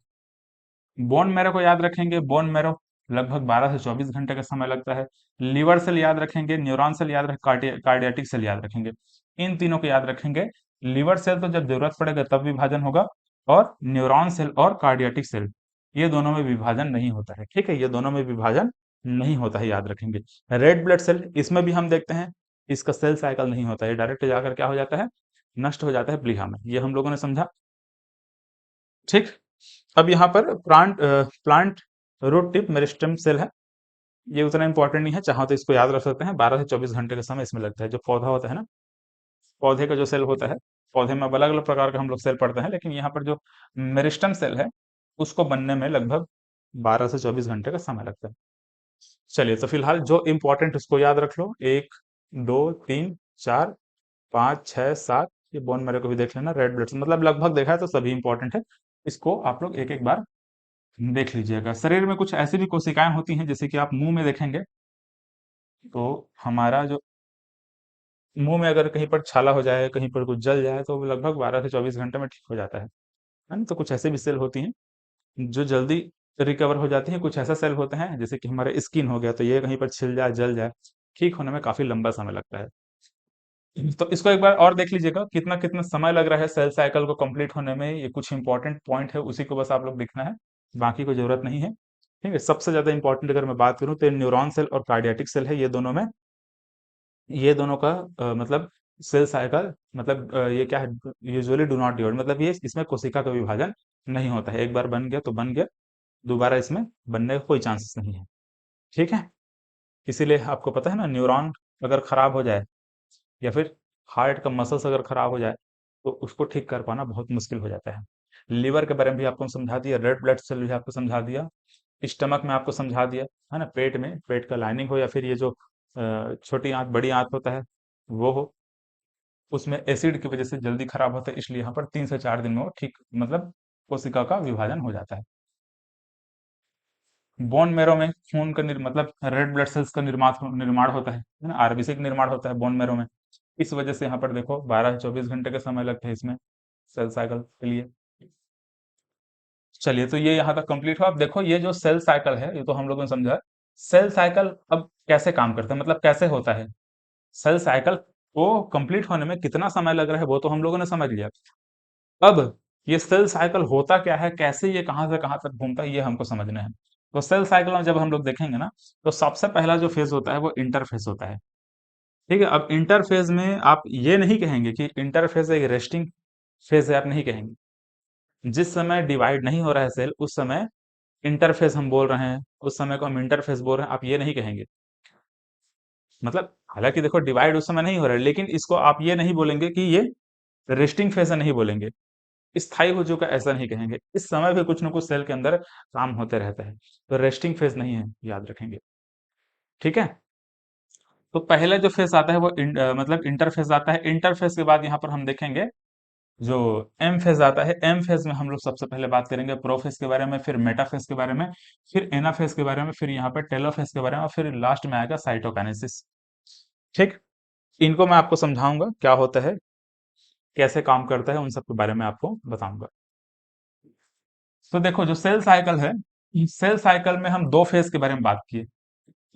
Speaker 1: बोन मैरो को याद रखेंगे, बोन मैरो लगभग 12 से 24 घंटे का समय लगता है। लीवर सेल याद रखेंगे, न्यूरॉन सेल याद रख, कार्डियाटिक सेल याद रखेंगे। इन तीनों को याद रखेंगे। लीवर सेल तो जब जरूरत पड़ेगा तब विभाजन होगा, और न्यूरॉन सेल और कार्डियाटिक सेल, ये दोनों में विभाजन नहीं होता है। ठीक है, ये दोनों में विभाजन नहीं होता है, याद रखेंगे। रेड ब्लड सेल, इसमें भी हम देखते हैं इसका सेल साइकिल नहीं होता है, डायरेक्ट जाकर क्या हो जाता है, नष्ट हो जाता है प्लीहा में। ये हम लोगों ने समझा। ठीक, अब यहाँ पर plant root tip meristem cell है। ये उतना इंपॉर्टेंट नहीं है, चाहो तो इसको याद रख सकते हैं। 12 से 24 घंटे का समय इसमें लगता है। जो पौधा होता है ना, पौधे का जो सेल होता है, पौधे में अलग अलग प्रकार का हम लोग सेल पढ़ते हैं, लेकिन यहाँ पर जो मेरिस्टेम सेल है, उसको बनने में लगभग 12 से 24 घंटे का समय लगता है। चलिए, तो फिलहाल जो इंपॉर्टेंट उसको याद रख लो, 1, 2, 3, 4, 5, 6, 7। ये बोन मैरो को भी देख लेना। रेड ब्लड, मतलब लगभग देखा है तो सभी इंपॉर्टेंट है। इसको आप लोग एक एक बार देख लीजिएगा। शरीर में कुछ ऐसी भी कोशिकाएं होती हैं, जैसे कि आप मुंह में देखेंगे, तो हमारा जो मुंह में अगर कहीं पर छाला हो जाए, कहीं पर कुछ जल जाए, तो वो लगभग 12 से 24 घंटे में ठीक हो जाता है ना। तो कुछ ऐसे भी सेल होती हैं जो जल्दी रिकवर हो जाती हैं। कुछ ऐसा सेल होते हैं जैसे कि हमारे स्किन हो गया, तो ये कहीं पर छिल जाए, जल जाए, ठीक होने में काफी लंबा समय लगता है। तो इसको एक बार और देख लीजिएगा, कितना कितना समय लग रहा है सेल साइकिल को कंप्लीट होने में। ये कुछ इंपॉर्टेंट पॉइंट है, उसी को बस आप लोग देखना है, बाकी को जरूरत नहीं है। ठीक है, सबसे ज्यादा इंपॉर्टेंट अगर मैं बात करूं तो न्यूरॉन सेल और कार्डियाटिक सेल है। ये दोनों का मतलब सेल साइकिल, मतलब ये क्या है, यूजुअली डू नॉट डिवाइड, मतलब ये इसमें कोशिका का विभाजन नहीं होता है। एक बार बन गया तो बन गया, दोबारा इसमें बनने का कोई चांसेस नहीं है। ठीक है, इसीलिए आपको पता है ना, न्यूरॉन अगर खराब हो जाए, या फिर हार्ट का मसल्स अगर खराब हो जाए, तो उसको ठीक कर पाना बहुत मुश्किल हो जाता है। लीवर के बारे में भी आपको समझा दिया, रेड ब्लड सेल भी आपको समझा दिया, स्टमक में आपको समझा दिया, है ना। पेट में, पेट का लाइनिंग हो, या फिर ये जो छोटी आंत बड़ी आंत होता है, वो हो, उसमें एसिड की वजह से जल्दी खराब होता है, इसलिए यहाँ पर 3 से 4 दिन में वो ठीक, मतलब कोशिका का विभाजन हो जाता है। बोन मैरो में खून का मतलब रेड ब्लड सेल्स का निर्माण होता है ना, आरबीसी का निर्माण होता है बोन मैरो में। इस वजह से यहाँ पर देखो 12 से 24 घंटे का समय लगता है इसमें, सेल साइकिल के लिए। चलिए, तो ये यहाँ तक कंप्लीट हुआ। अब देखो, ये जो सेल साइकिल है, ये तो हम लोगों ने समझा। सेल साइकिल अब कैसे काम करता है, मतलब कैसे होता है सेल साइकिल को कंप्लीट होने में कितना समय लग रहा है, वो तो हम लोगों ने समझ लिया। अब ये सेल साइकिल होता क्या है, कैसे ये कहाँ से कहाँ तक घूमता है, ये हमको समझना है। तो सेल साइकिल में जब हम लोग देखेंगे ना, तो सबसे पहला जो फेज होता है वो इंटरफेज होता है। ठीक है, अब इंटरफेज में आप ये नहीं कहेंगे कि इंटरफेज एक रेस्टिंग फेज है, आप नहीं कहेंगे। जिस समय डिवाइड नहीं हो रहा है सेल, उस समय इंटरफेस हम बोल रहे हैं, उस समय को हम इंटरफेस बोल रहे हैं, आप ये नहीं कहेंगे। मतलब हालांकि देखो, डिवाइड उस समय नहीं हो रहा है, लेकिन इसको आप ये नहीं बोलेंगे कि ये रेस्टिंग फेज है, नहीं बोलेंगे। स्थायी हो चुका, ऐसा नहीं कहेंगे। इस समय भी कुछ ना कुछ सेल के अंदर काम होते रहता है, तो रेस्टिंग फेज नहीं है, याद रखेंगे। ठीक है, तो पहले जो फेज आता है वो मतलब इंटरफेज आता है। इंटरफेज के बाद यहाँ पर हम देखेंगे जो एम फेज आता है। एम फेज में हम लोग सबसे पहले बात करेंगे प्रोफेज के बारे में, फिर मेटाफेज के बारे में, फिर एनाफेज के बारे में, फिर यहाँ पर टेलोफेज के बारे में, और फिर लास्ट में आएगा साइटोकाइनेसिस। ठीक, इनको मैं आपको समझाऊंगा क्या होता है, कैसे काम करता है, उन सब के बारे में आपको बताऊंगा। तो देखो जो सेल साइकिल है, इस सेल साइकिल में हम दो फेज के बारे में बात किए।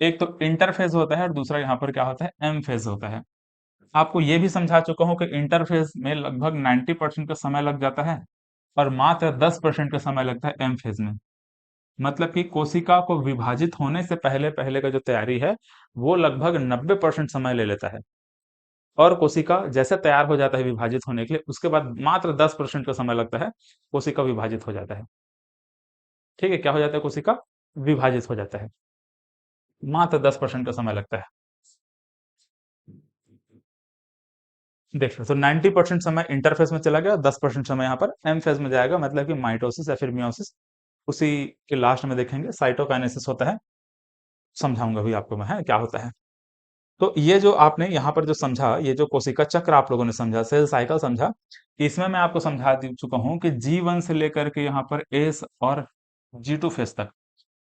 Speaker 1: एक तो इंटरफेज होता है और दूसरा यहाँ पर क्या होता है, एम फेज होता है। आपको ये भी समझा चुका हूँ कि इंटरफेज में लगभग 90% का समय लग जाता है और मात्र 10% का समय लगता है एम फेज में। मतलब कि कोशिका को विभाजित होने से पहले पहले का जो तैयारी है वो लगभग 90% समय ले लेता है, और कोशिका जैसे तैयार हो जाता है विभाजित होने के लिए, उसके बाद मात्र 10% का समय लगता है, कोशिका विभाजित हो जाता है। ठीक है, क्या हो जाता है, कोशिका विभाजित हो जाता है, मात्र 10% का समय लगता है। देखिए तो 90% समय इंटरफेस में चला गया, 10% समय यहाँ पर एम फेज में जाएगा, मतलब कि माइटोसिस या फिर मियोसिस। उसी के लास्ट में देखेंगे साइटोकाइनेसिस होता है, समझाऊंगा भी आपको मैं है क्या होता है। तो ये जो आपने यहाँ पर जो समझा, ये जो कोशिका चक्र आप लोगों ने समझा, सेल साइकिल समझा, इसमें मैं आपको समझा चुका हूँ कि G1 से लेकर के यहाँ पर एस और G2 फेज तक,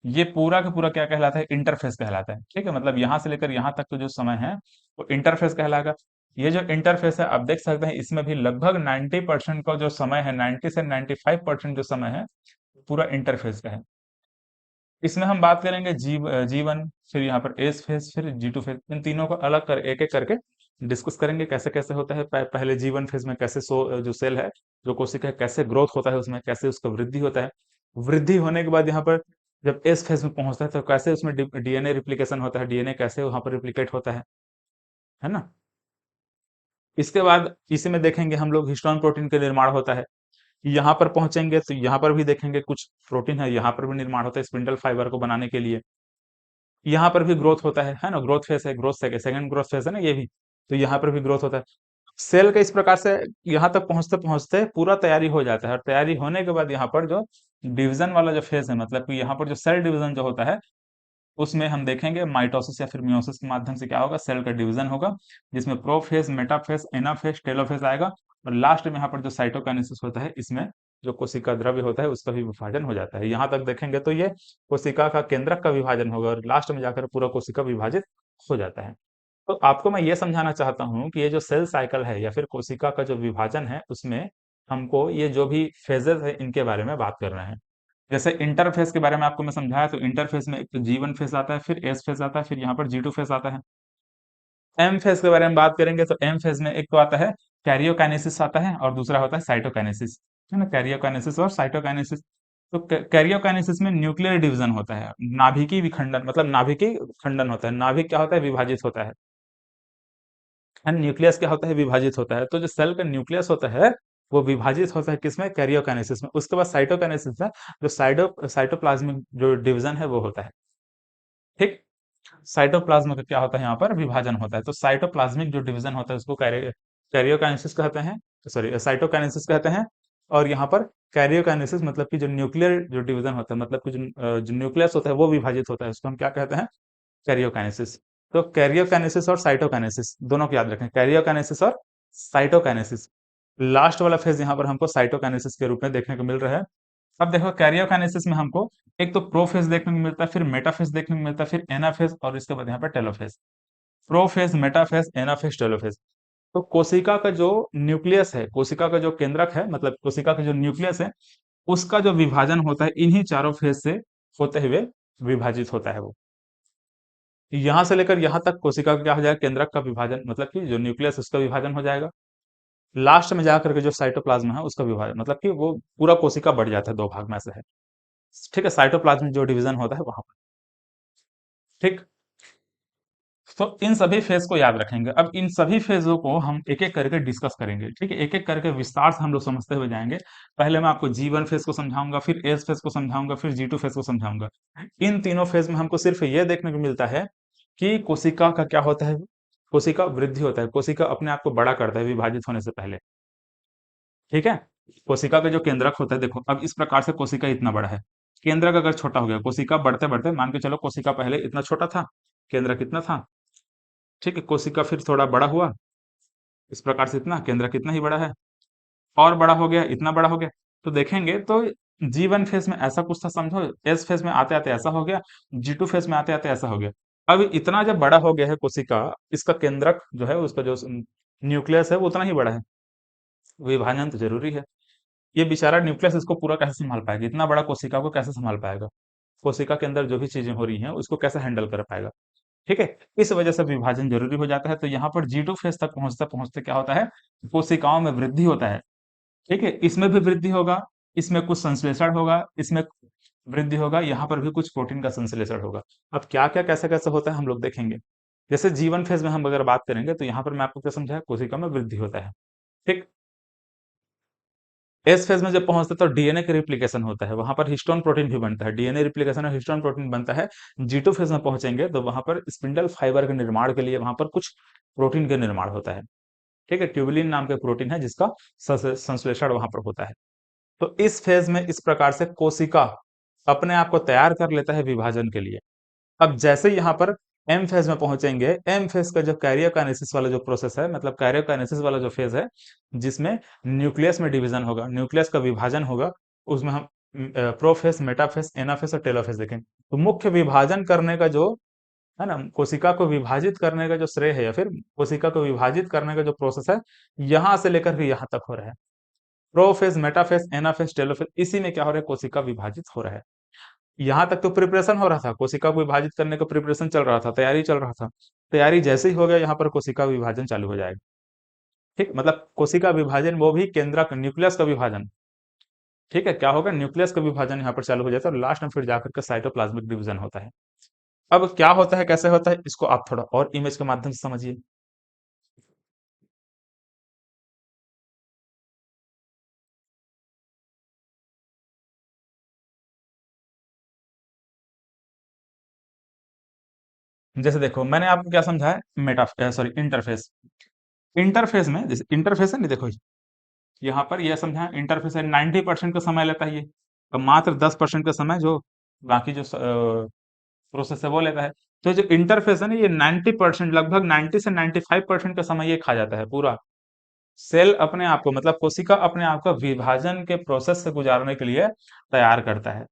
Speaker 1: ये पूरा का पूरा क्या कहलाता है, इंटरफेस कहलाता है। ठीक है, मतलब यहाँ से लेकर यहाँ तक का जो समय है वो इंटरफेस कहलाएगा। ये जो इंटरफेस है आप देख सकते हैं, इसमें भी लगभग 90% का जो समय है, 90 से 95% जो समय है पूरा इंटरफेस का है। इसमें हम बात करेंगे G1, फिर यहाँ पर एस फेज, फिर G2 फेज, इन तीनों को अलग कर एक एक करके डिस्कस करेंगे कैसे कैसे होता है। पहले G1 फेज में कैसे जो सेल है, जो कोशिका है, कैसे ग्रोथ होता है उसमें, कैसे उसका वृद्धि होता है, वृद्धि होने के बाद यहाँ पर जब एस फेज में पहुंचता है तो कैसे उसमें डीएनए रिप्लिकेशन होता है, डीएनए कैसे वहां पर रिप्लिकेट होता है ना। इसके बाद इसी में देखेंगे हम लोग हिस्टोन प्रोटीन का निर्माण होता है। यहाँ पर पहुंचेंगे तो यहाँ पर भी देखेंगे कुछ प्रोटीन है, यहाँ पर भी निर्माण होता है स्पिंडल फाइबर को बनाने के लिए। यहाँ पर भी ग्रोथ होता है ना, ग्रोथ फेस है, ग्रोथ सेकंड ग्रोथ फेस है ना ये भी। तो यहाँ पर भी ग्रोथ होता है। सेल का इस प्रकार से यहाँ तक पहुंचते पहुंचते पूरा तैयारी हो जाता है, और तैयारी होने के बाद यहाँ पर जो डिवीजन वाला जो फेज है, मतलब कि यहाँ पर जो सेल डिवीजन जो होता है, उसमें हम देखेंगे माइटोसिस या फिर मियोसिस के माध्यम से क्या होगा, सेल का डिवीजन होगा, जिसमें प्रोफेज, मेटाफेज, एनाफेज, टेलोफेज आएगा, और लास्ट में यहाँ पर जो साइटोकाइनेसिस होता है, इसमें जो कोशिका द्रव्य होता है उसका भी विभाजन हो जाता है। यहाँ तक देखेंगे तो ये कोशिका का केंद्रक का विभाजन होगा, और लास्ट में जाकर पूरा कोशिका विभाजित हो जाता है। तो आपको मैं ये समझाना चाहता हूँ कि ये जो सेल साइकिल है या फिर कोशिका का जो विभाजन है, उसमें हमको ये जो भी फेजेस है इनके बारे में बात करना है। जैसे इंटरफेस के बारे में आपको मैं समझाया, तो इंटरफेस में एक तो G1 फेज आता है, फिर एस फेज आता है, फिर यहाँ पर G2 फेज आता है। एम फेज के बारे में बात करेंगे तो एम फेज में एक तो आता है कैरियोकाइनेसिस आता है, और दूसरा होता है साइटोकाइनेसिस, है ना, कैरियोकाइनेसिस और साइटोकाइनेसिस। तो कैरियोकाइनेसिस में न्यूक्लियर डिवीजन होता है, नाभिकीय विखंडन, मतलब नाभिकीय खंडन होता है। नाभिक क्या होता है, विभाजित होता है, एंड न्यूक्लियस क्या होता है, विभाजित होता है। तो जो सेल का न्यूक्लियस होता है वो विभाजित होता है किसमें, कैरियोकाइनेसिस में। उसके बाद साइटोकाइनेसिस में जो साइटोप्लाज्मिक जो डिवीजन है वो होता है। ठीक, साइटोप्लाज्म का क्या होता है, यहाँ पर विभाजन होता है। तो साइटोप्लाज्मिक जो डिवीजन होता है उसको कैरियोकाइनेसिस कहते हैं, सॉरी साइटोकाइनेसिस कहते हैं। और यहाँ पर कैरियोकाइनेसिस मतलब कि जो न्यूक्लियर जो डिवीजन होता है, मतलब कि जो न्यूक्लियस होता है वो विभाजित होता है, उसको हम क्या कहते हैं, कैरियोकाइनेसिस। तो कैरियोकाइनेसिस और साइटोकाइनेसिस दोनों को याद रखें, कैरियोकाइनेसिस और साइटोकाइनेसिस। लास्ट वाला फेज यहाँ पर हमको साइटोकाइनेसिस के रूप में देखने को मिल रहा है। अब देखो कैरियोकाइनेसिस में हमको एक तो प्रोफेज देखने को मिलता है, फिर मेटाफेज देखने को मिलता है, फिर एनाफेज, और इसके बाद यहाँ पर telophase. Prophase, metaphase, anaphase, telophase. तो कोशिका का जो न्यूक्लियस है, कोशिका का जो केंद्रक है, मतलब कोशिका का जो न्यूक्लियस है, उसका जो विभाजन होता है इन्हीं चारों फेज से होते हुए विभाजित होता है वो। यहाँ से लेकर यहाँ तक कोशिका का क्या हो जाएगा, केंद्रक का विभाजन, मतलब कि जो न्यूक्लियस उसका विभाजन हो जाएगा। लास्ट में जाकर के जो साइटोप्लाज्म है उसका विभाजन, मतलब कि वो पूरा कोशिका बढ़ जाता है, दो भाग में से है। ठीक है, साइटोप्लाज्म जो डिवीजन होता है वहां पर। ठीक, तो इन सभी फेज को याद रखेंगे। अब इन सभी फेजों को हम एक एक करके डिस्कस करेंगे, ठीक है, एक एक करके विस्तार से हम लोग समझते हुए जाएंगे। पहले मैं आपको G1 फेज को समझाऊंगा, फिर एस फेज को समझाऊंगा, फिर G2 फेज को समझाऊंगा। इन तीनों फेज में हमको सिर्फ ये देखने को मिलता है कि कोशिका का क्या होता है, कोशिका वृद्धि होता है, कोशिका अपने आप को बड़ा करता है विभाजित होने से पहले। ठीक है, कोशिका का जो केंद्रक होता है, देखो अब इस प्रकार से कोशिका इतना बड़ा है, केंद्रक अगर छोटा हो गया, कोशिका बढ़ते बढ़ते मान के चलो कोशिका पहले इतना छोटा था, केंद्रक कितना था, ठीक है, कोशिका फिर थोड़ा बड़ा हुआ, इस प्रकार से इतना केंद्रक इतना ही बड़ा है, और बड़ा हो गया, इतना बड़ा हो गया। तो देखेंगे तो G1 फेज में ऐसा कुछ था समझो, S फेज में आते आते ऐसा हो गया, G2 फेज में आते आते ऐसा हो गया। अब इतना जब बड़ा हो गया है कोशिका, इसका केंद्रक जो है, उसका जो न्यूक्लियस है वो उतना ही बड़ा है। विभाजन तो जरूरी है। ये बेचारा न्यूक्लियस इसको पूरा कैसे संभाल पाएगा, इतना बड़ा कोशिका को कैसे संभाल पाएगा, कोशिका के अंदर जो भी चीजें हो रही हैं उसको कैसे हैंडल कर पाएगा। ठीक है, इस वजह से विभाजन जरूरी हो जाता है। तो यहाँ पर G2 फेज तक पहुंचते पहुंचते क्या होता है, कोशिकाओं में वृद्धि होता है। ठीक है, इसमें भी वृद्धि होगा, इसमें कुछ संश्लेषण होगा, इसमें वृद्धि होगा, यहाँ पर भी कुछ प्रोटीन का संश्लेषण होगा। अब क्या क्या कैसे कैसे होता है हम लोग देखेंगे। जैसे G1 फेज में हम अगर बात करेंगे तो यहाँ पर मैं आपको क्या समझाया, कोशिका में वृद्धि होता है। ठीक, एस फेज में जब पहुंचते तो डीएनए का रिप्लिकेशन होता है, वहां पर हिस्टोन प्रोटीन भी बनता है, डीएनए रिप्लिकेशन और हिस्टोन प्रोटीन बनता है। G2 फेज में पहुंचेंगे तो वहां पर स्पिंडल फाइबर के निर्माण के लिए वहां पर कुछ प्रोटीन का निर्माण होता है। ठीक है, ट्यूबुलिन नाम का प्रोटीन है जिसका संश्लेषण वहां पर होता है। तो इस फेज में इस प्रकार से कोशिका अपने आप को तैयार कर लेता है विभाजन के लिए। अब जैसे यहाँ पर एम फेज में पहुंचेंगे, एम फेज का जो कैरियोकाइनेसिस वाला जो प्रोसेस है, मतलब कैरियोकाइनेसिस वाला जो फेज है, जिसमें न्यूक्लियस में डिवीजन होगा, न्यूक्लियस का विभाजन होगा, उसमें हम प्रोफेस, मेटाफेस, एनाफेस और टेलोफेस देखेंगे। तो मुख्य विभाजन करने का जो है ना, कोशिका को विभाजित करने का जो श्रेय है, या फिर कोशिका को विभाजित करने का जो प्रोसेस है, यहां से लेकर के यहां तक हो रहा है। प्रोफेज, मेटाफेज, एनाफेज, टेलोफेज, इसी में क्या हो रहा है, कोशिका विभाजित हो रहा है। यहाँ तक तो प्रिपरेशन हो रहा था, कोशिका को विभाजित करने का प्रिपरेशन चल रहा था, तैयारी चल रहा था। तैयारी जैसे ही हो गया, यहाँ पर कोशिका विभाजन चालू हो जाएगा। ठीक, मतलब कोशिका विभाजन वो भी केंद्रक न्यूक्लियस का विभाजन। ठीक है, क्या होगा, न्यूक्लियस का विभाजन यहाँ पर चालू हो जाता है, और लास्ट में फिर जाकर के साइटोप्लाज्मिक डिवीजन होता है। अब क्या होता है, कैसे होता है, इसको आप थोड़ा और इमेज के माध्यम से समझिए। जैसे देखो मैंने आपको क्या समझाया, सॉरी इंटरफेस। इंटरफेस में जैसे इंटरफेस है नहीं, देखो यहाँ पर यह समझा, इंटरफेस है 90% का समय लेता है ये, तो मात्र 10% का समय जो बाकी जो प्रोसेस है वो लेता है। तो जो इंटरफेस है ना, ये 90%, लगभग 90 से 95% का समय ये खा जाता है पूरा। सेल अपने आप को, मतलब कोशिका अपने आप को विभाजन के प्रोसेस से गुजारने के लिए तैयार करता है।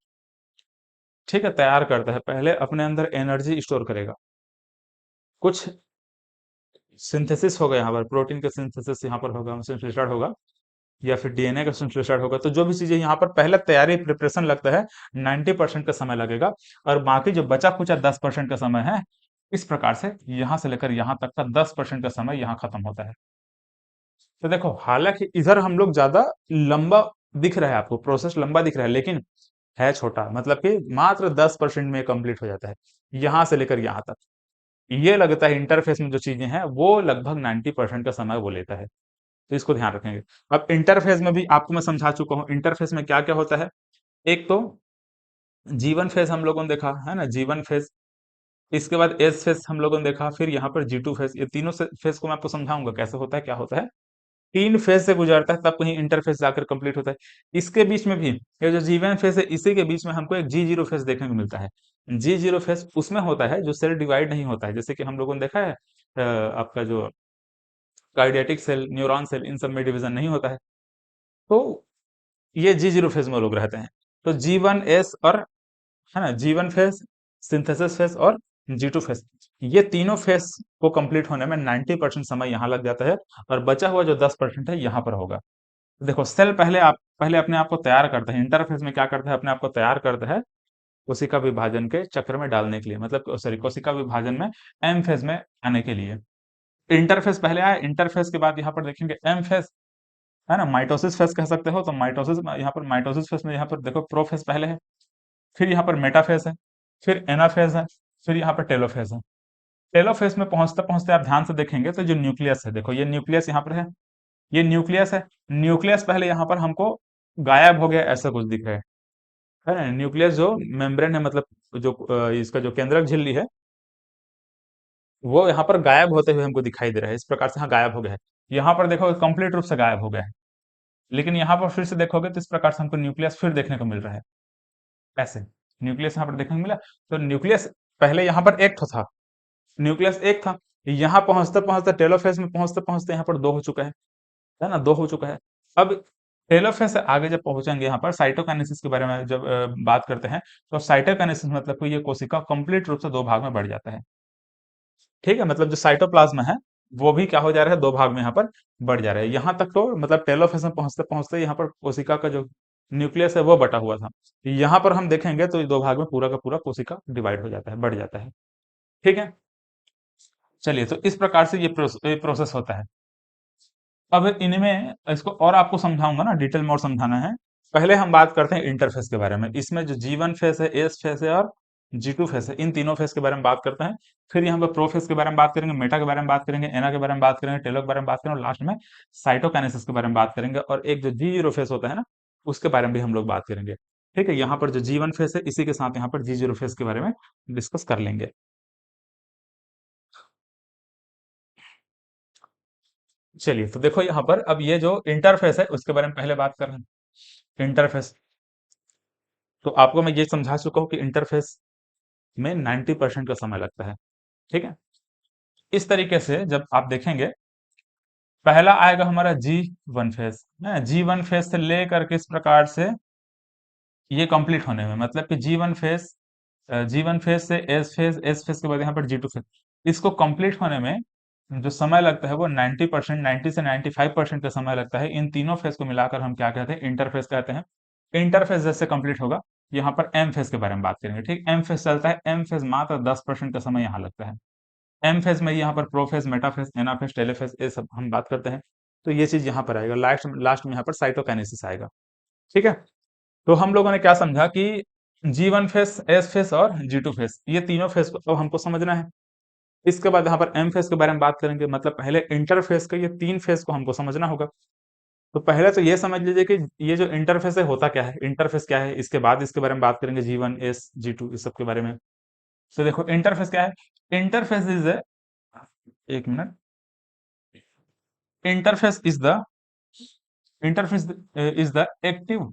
Speaker 1: ठीक है, तैयार करता है, पहले अपने अंदर एनर्जी स्टोर करेगा, कुछ सिंथेसिस होगा, यहाँ पर प्रोटीन का सिंथेसिस यहाँ पर होगा, संश्लेषण होगा, या फिर डीएनए का संश्लेषण होगा। तो जो भी चीजें यहाँ पर पहले तैयारी प्रिपरेशन लगता है, 90% का समय लगेगा, और बाकी जो बचा खुचा 10% का समय है, इस प्रकार से यहां से लेकर यहां तक का 10% का समय यहाँ खत्म होता है। तो देखो, हालांकि इधर हम लोग ज्यादा लंबा दिख रहा है, आपको प्रोसेस लंबा दिख रहा है, लेकिन है छोटा, मतलब कि मात्र 10% में कंप्लीट हो जाता है, यहां से लेकर यहां तक। ये लगता है इंटरफेस में जो चीजें हैं वो लगभग 90% का समय वो लेता है। तो इसको ध्यान रखेंगे। अब इंटरफेस में भी आपको मैं समझा चुका हूँ, इंटरफेस में क्या क्या होता है। एक तो G1 फेज हम लोगों ने देखा है ना, G1 फेज, इसके बाद एस फेज हम लोगों ने देखा, फिर यहाँ पर G2 फेज, ये तीनों फेज को मैं आपको समझाऊंगा कैसे होता है, क्या होता है। तीन फेज से गुजरता है तब कहीं इंटरफेस जाकर कंप्लीट होता है। इसके बीच में भी ये जो G1 फेज है, इसी के बीच में हमको एक G0 फेज देखने को मिलता है। G0 फेज उसमें होता है जो सेल डिवाइड नहीं होता है, जैसे कि हम लोगों ने देखा है आपका जो कार्डियटिक सेल, न्यूरॉन सेल, इन सब में डिवीजन नहीं होता है। तो ये G0 फेज में लोग रहते हैं। तो G1S और, है ना, G1 फेज, सिंथेसिस फेज और G2 फेज, ये तीनों फेज को कंप्लीट होने में 90% समय यहाँ लग जाता है, और बचा हुआ जो 10% है यहाँ पर होगा। देखो, सेल पहले अपने आप को तैयार करता है, इंटरफेज में क्या करता है, अपने आप को तैयार करता है कोशिका विभाजन के चक्र में डालने के लिए, मतलब सॉरी, कोशिका विभाजन में एम फेज में आने के लिए। इंटरफेस पहले आया, इंटरफेस के बाद यहाँ पर देखेंगे एम फेज, है ना, माइटोसिस फेज कह सकते हो। तो माइटोसिस में यहाँ पर, माइटोसिस फेज में यहाँ पर देखो प्रोफेज पहले है, फिर यहाँ पर मेटाफेज है, फिर एनाफेज है, फिर यहाँ पर टेलोफेज है। टेलोफेज में पहुंचते पहुंचते आप ध्यान से देखेंगे तो जो न्यूक्लियस है, देखो ये न्यूक्लियस यहाँ पर है, ये न्यूक्लियस है। न्यूक्लियस पहले यहाँ पर हमको गायब हो गया ऐसा कुछ दिख रहा है ना, न्यूक्लियस जो मेम्ब्रेन है, मतलब जो इसका जो केंद्रक झिल्ली है, वो यहाँ पर गायब होते हुए हमको दिखाई दे रहा है, इस प्रकार से हाँ गायब हो गया है। यहाँ पर देखो कंप्लीट रूप से गायब हो गया है, लेकिन यहाँ पर फिर से देखोगे तो इस प्रकार से हमको न्यूक्लियस फिर देखने को मिल रहा है। ऐसे न्यूक्लियस यहाँ पर देखने को मिला। तो न्यूक्लियस पहले यहाँ पर एक ठो था, न्यूक्लियस एक था, यहाँ पहुंचते पहुंचते टेलोफेज में पहुंचते पहुंचते यहाँ पर 2 हो चुका है ना, 2 हो चुका है। अब टेलोफेज से आगे जब पहुंचेंगे यहाँ पर साइटोकाइनेसिस के बारे में जब बात करते हैं, तो साइटोकाइनेसिस मतलब कि ये कोशिका कंप्लीट रूप से 2 भाग में बढ़ जाता है। ठीक है, मतलब जो साइटोप्लाज्म है वो भी क्या हो जा रहा है, 2 भाग में यहाँ पर बढ़ जा रहा है। यहाँ तक तो मतलब टेलोफेज में पहुंचते पहुंचते यहाँ पर कोशिका का जो न्यूक्लियस है वो बटा हुआ था। यहाँ पर हम देखेंगे तो ये 2 भाग में पूरा का पूरा कोशिका डिवाइड हो जाता है, बढ़ जाता है। ठीक है, चलिए तो इस प्रकार से ये प्रोसेस होता है। अब इनमें इसको और आपको समझाऊंगा ना, डिटेल में और समझाना है। पहले हम बात करते हैं इंटरफेस के बारे में। इसमें जो जी1 फेस है, एस फेस है और जी2 फेस है, इन तीनों फेस के बारे में बात करते हैं। फिर यहाँ पर प्रोफेस के बारे में बात करेंगे, मेटा के बारे में बात करेंगे, एना के बारे में बात करेंगे, टेलो के बारे में बात करेंगे और लास्ट में साइटोकाइनेसिस के बारे में बात करेंगे। और एक जो जी जीरो फेस होता है ना, उसके बारे में भी हम लोग बात करेंगे। ठीक है, यहाँ पर जो जी1 फेस है, इसी के साथ यहाँ पर जी जीरो फेस के बारे में डिस्कस कर लेंगे। चलिए तो देखो यहाँ पर अब ये जो इंटरफेस है उसके बारे में पहले बात कर रहे हैं। इंटरफेस, तो आपको मैं ये समझा चुका हूँ कि इंटरफेस में 90% का समय लगता है। ठीक है, इस तरीके से जब आप देखेंगे, पहला आएगा हमारा जी1 फेस है। जी1 फेस से लेकर किस प्रकार से ये कंप्लीट होने में, मतलब कि जी वन फेस से एस फेस के बाद यहाँ पर जी2 फेस, इसको कंप्लीट होने में जो समय लगता है वो 90%, 90 से 95% का समय लगता है। इन तीनों फेस को मिलाकर हम क्या कहते हैं, इंटरफेस कहते हैं। इंटरफेस जैसे कंप्लीट होगा, यहाँ पर एम फेस के बारे में बात करेंगे। ठीक, एम फेस चलता है, एम फेस मात्र 10% का समय यहाँ लगता है। एम फेस में यहाँ पर प्रोफेस, मेटाफेस, एनाफेस, टेलोफेस, ये सब हम बात करते हैं। तो ये चीज यहाँ पर आएगा, लास्ट लास्ट में यहाँ पर साइटोकाइनेसिस आएगा। ठीक है, तो हम लोगों ने क्या समझा कि जी1 फेस, एस फेस और जी2 फेस, ये तीनों फेस को अब हमको समझना है। इसके बाद यहाँ पर एम फेस के बारे में बात करेंगे, मतलब पहले इंटरफेस का ये 3 फेस को हमको समझना होगा। तो पहले तो ये समझ लीजिए कि ये जो इंटरफेस है होता क्या है, इंटरफेस क्या है, इसके बाद इसके बारे में बात करेंगे, जी1 एस जी2 इस सब के बारे में। तो देखो इंटरफेस क्या है, इंटरफेस इज ए, एक minute, interface is the interface is the active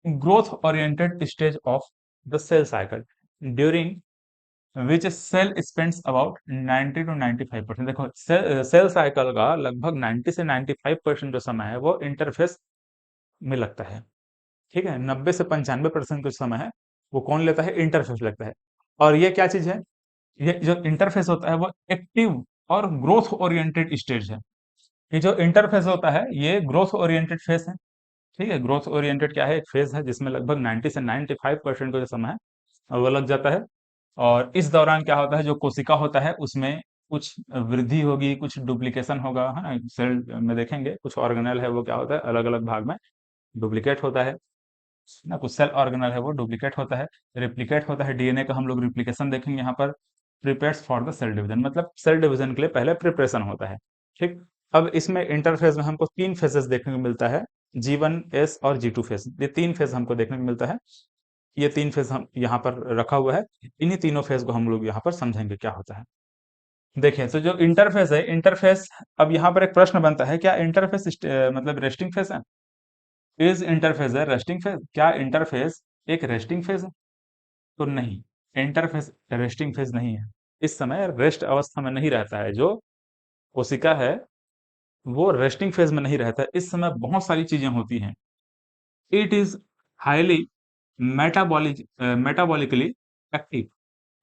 Speaker 1: growth oriented stage of the cell cycle during which cell spends about 90 to 95%। देखो सेल साइकिल का लगभग 90 से 95% जो समय है वो इंटरफेस में लगता है। ठीक है, 90 से 95% जो समय है वो कौन लेता है, इंटरफेस लगता है। और ये क्या चीज है, ये जो इंटरफेस होता है वो एक्टिव और ग्रोथ ओरिएंटेड स्टेज है। ये जो इंटरफेस होता है ये ग्रोथ ओरिएंटेड फेस है। ठीक है, ग्रोथ ओरिएंटेड क्या है, एक फेज है जिसमें लगभग 90 से 95% का जो समय है वो लग जाता है। और इस दौरान क्या होता है, जो कोशिका होता है उसमें कुछ वृद्धि होगी, कुछ डुप्लीकेशन होगा, है ना। सेल में देखेंगे कुछ ऑर्गेनेल है वो क्या होता है, अलग अलग भाग में डुप्लीकेट होता है ना। कुछ सेल ऑर्गेनेल है वो डुप्लीकेट होता है, रिप्लिकेट होता है। डीएनए का हम लोग रिप्लिकेशन देखेंगे यहाँ पर। Prepares for the cell division, मतलब सेल डिवीजन के लिए पहले प्रिपरेशन होता है। ठीक, अब इसमें इंटरफेज में हमको 3 फेजेस देखने को मिलता है, जी1 एस और जी2 फेज, ये 3 फेज हमको देखने को मिलता है। ये 3 फेज हम यहाँ पर रखा हुआ है। इन्हीं तीनों फेज को हम लोग यहाँ पर समझेंगे क्या होता है। देखिए तो जो इंटरफेस है, इंटरफेस, अब यहाँ पर एक प्रश्न बनता है, क्या इंटरफेस मतलब रेस्टिंग फेज है, इज इंटरफेस है रेस्टिंग फेज, क्या इंटरफेस एक रेस्टिंग फेज है? तो नहीं, इंटरफेस रेस्टिंग फेज नहीं है। इस समय रेस्ट अवस्था में नहीं रहता है। जो कोशिका है वो रेस्टिंग फेज में नहीं रहता है, इस समय बहुत सारी चीजें होती हैं। It is highly metabolically active,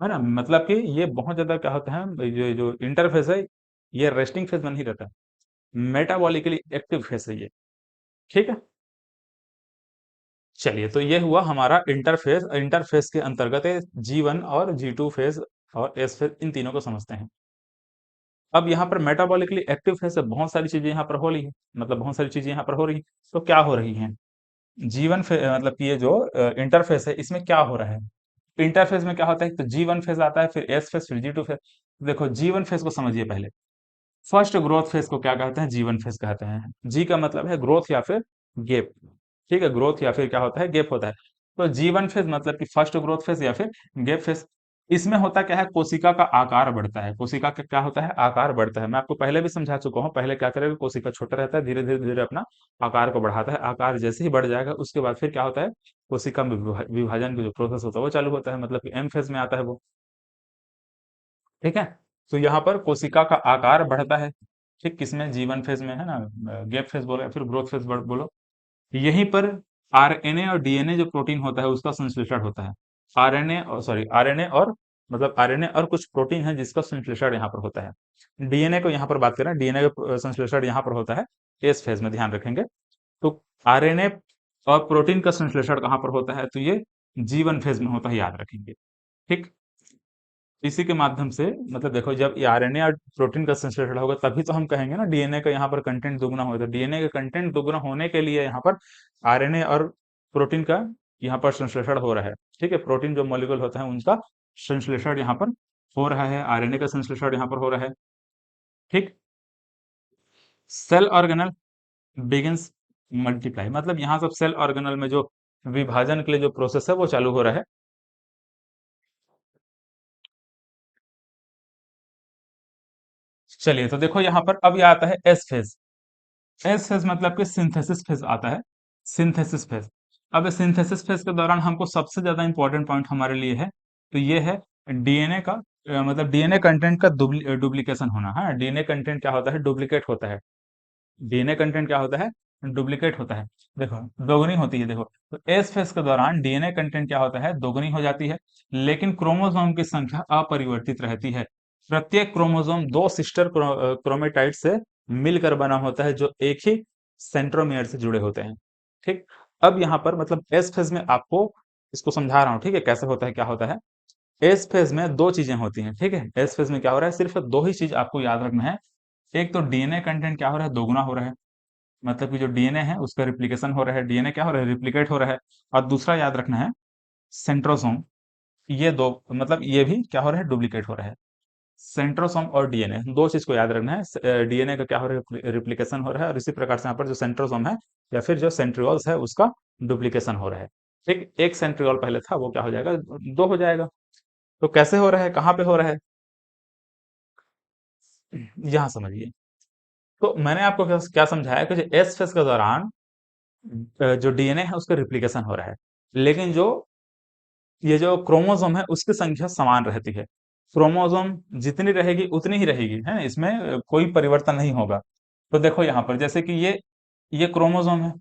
Speaker 1: है ना। मतलब कि ये बहुत ज्यादा क्या होता है, ये जो इंटरफेस है ये रेस्टिंग फेज में नहीं रहता, मेटाबॉलिकली एक्टिव फेज है ये। ठीक है, चलिए तो ये हुआ हमारा इंटरफेस। इंटरफेस के अंतर्गत जी1 और जी2 फेज और एस फेज, इन तीनों को समझते हैं। अब यहाँ पर मेटाबॉलिकली एक्टिव फेज से बहुत सारी चीजें यहाँ पर हो रही है, मतलब बहुत सारी चीजें यहाँ पर हो रही है। तो क्या हो रही हैं, जीवन फेज मतलब कि ये जो इंटरफेस है इसमें क्या हो रहा है। इंटरफेस में क्या होता है, तो जी1 फेज आता है, फिर एस फेज, फिर जी2 फेज। देखो जी1 फेज को समझिए पहले। फर्स्ट ग्रोथ फेज को क्या कहते हैं, जीवन फेज कहते हैं। जी का मतलब है ग्रोथ या फिर गेप। ठीक है, ग्रोथ या फिर क्या होता है, गेप होता है। तो जीवन फेज मतलब कि फर्स्ट ग्रोथ फेज या फिर गेप फेज। इसमें होता क्या है, कोशिका का आकार बढ़ता है। कोशिका का क्या होता है, आकार बढ़ता है। मैं आपको पहले भी समझा चुका हूँ, पहले क्या करेगा, कोशिका छोटा रहता है, धीरे धीरे धीरे अपना आकार को बढ़ाता है। आकार जैसे ही बढ़ जाएगा उसके बाद फिर क्या होता है, कोशिका में विभाजन का जो प्रोसेस होता है वो चालू होता है, मतलब कि एम फेज में आता है वो। ठीक है, तो यहाँ पर कोशिका का आकार बढ़ता है। ठीक, किसमें? जीवन फेज में, है ना? गैप फेज बोलो या फिर ग्रोथ फेज बोलो। यहीं पर आरएनए और डीएनए जो प्रोटीन होता है उसका संश्लेषण होता है। आरएनए और मतलब आरएनए और कुछ प्रोटीन है जिसका संश्लेषण यहाँ पर होता है। डीएनए को यहाँ पर बात करें, डीएनए का संश्लेषण यहाँ पर होता है एस फेज में, ध्यान रखेंगे। तो आरएनए और प्रोटीन का संश्लेषण कहाँ पर होता है? तो ये जीवन फेज में होता है, याद रखेंगे। ठीक, इसी के माध्यम से मतलब देखो, जब ये आरएनए और प्रोटीन का संश्लेषण होगा तभी तो हम कहेंगे ना डीएनए का यहाँ पर कंटेंट दुगना होगा। तो डीएनए का कंटेंट दुगना होने के लिए यहाँ पर आरएनए और प्रोटीन का यहाँ पर संश्लेषण हो रहा है। ठीक है, प्रोटीन जो मॉलिक्यूल होता है उनका संश्लेषण यहाँ पर हो रहा है, आरएनए का संश्लेषण यहाँ पर हो रहा है। ठीक, सेल ऑर्गेनल बिगिंस मल्टीप्लाई, मतलब यहाँ सब सेल ऑर्गेनल में जो विभाजन के लिए जो प्रोसेस है वो चालू हो रहा है। चलिए, तो देखो यहाँ पर अब ये आता है एस फेज। एस फेज मतलब कि सिंथेसिस फेज आता है, सिंथेसिस फेज। अब सिंथेसिस फेज के दौरान हमको सबसे ज्यादा इंपॉर्टेंट पॉइंट हमारे लिए है, तो ये है डीएनए का मतलब डीएनए कंटेंट का डुप्लीकेशन होना। है, डीएनए कंटेंट क्या होता है? डुप्लीकेट होता है। डीएनए कंटेंट क्या होता है? डुप्लीकेट होता है। देखो, दोगुनी होती है। देखो, तो एस फेज के दौरान डीएनए कंटेंट क्या होता है? दोगुनी हो जाती है, लेकिन क्रोमोसोम की संख्या अपरिवर्तित रहती है। प्रत्येक क्रोमोसोम दो सिस्टर क्रोमेटाइड से मिलकर बना होता है जो एक ही सेंट्रोमियर से जुड़े होते हैं। ठीक, अब यहाँ पर मतलब एस फेज में आपको इसको समझा रहा हूँ। ठीक है, कैसे होता है, क्या होता है? एस फेज में दो चीजें होती हैं। ठीक है, एस फेज में क्या हो रहा है? सिर्फ दो ही चीज आपको याद रखना है। एक तो डीएनए कंटेंट क्या हो रहा है? दोगुना हो रहा है, मतलब कि जो डीएनए है उसका रिप्लिकेशन हो रहा है, डीएनए क्या हो रहा है? रिप्लिकेट हो रहा है। और दूसरा याद रखना है सेंट्रोसोम, ये दो मतलब ये भी क्या हो रहा है? डुप्लीकेट हो रहा है। सेंट्रोसोम और डीएनए, दो चीज को याद रखना है। डीएनए का क्या हो रहा है? रिप्लिकेशन हो रहा है, और इसी प्रकार से यहाँ पर जो सेंट्रोसोम है या फिर जो सेंट्रियोल्स है उसका डुप्लीकेशन हो रहा है। ठीक, एक सेंट्रियोल पहले था वो क्या हो जाएगा? दो हो जाएगा। तो कैसे हो रहा है, कहाँ पे हो रहा है? यहाँ समझिए। तो मैंने आपको क्या क्या समझाया कि जो एस फेज के दौरान जो डीएनए है उसका रिप्लिकेशन हो रहा है, लेकिन जो ये जो क्रोमोसोम है उसकी संख्या समान रहती है। क्रोमोसोम जितनी रहेगी उतनी ही रहेगी, है ना? इसमें कोई परिवर्तन नहीं होगा। तो देखो यहाँ पर जैसे कि ये क्रोमोसोम है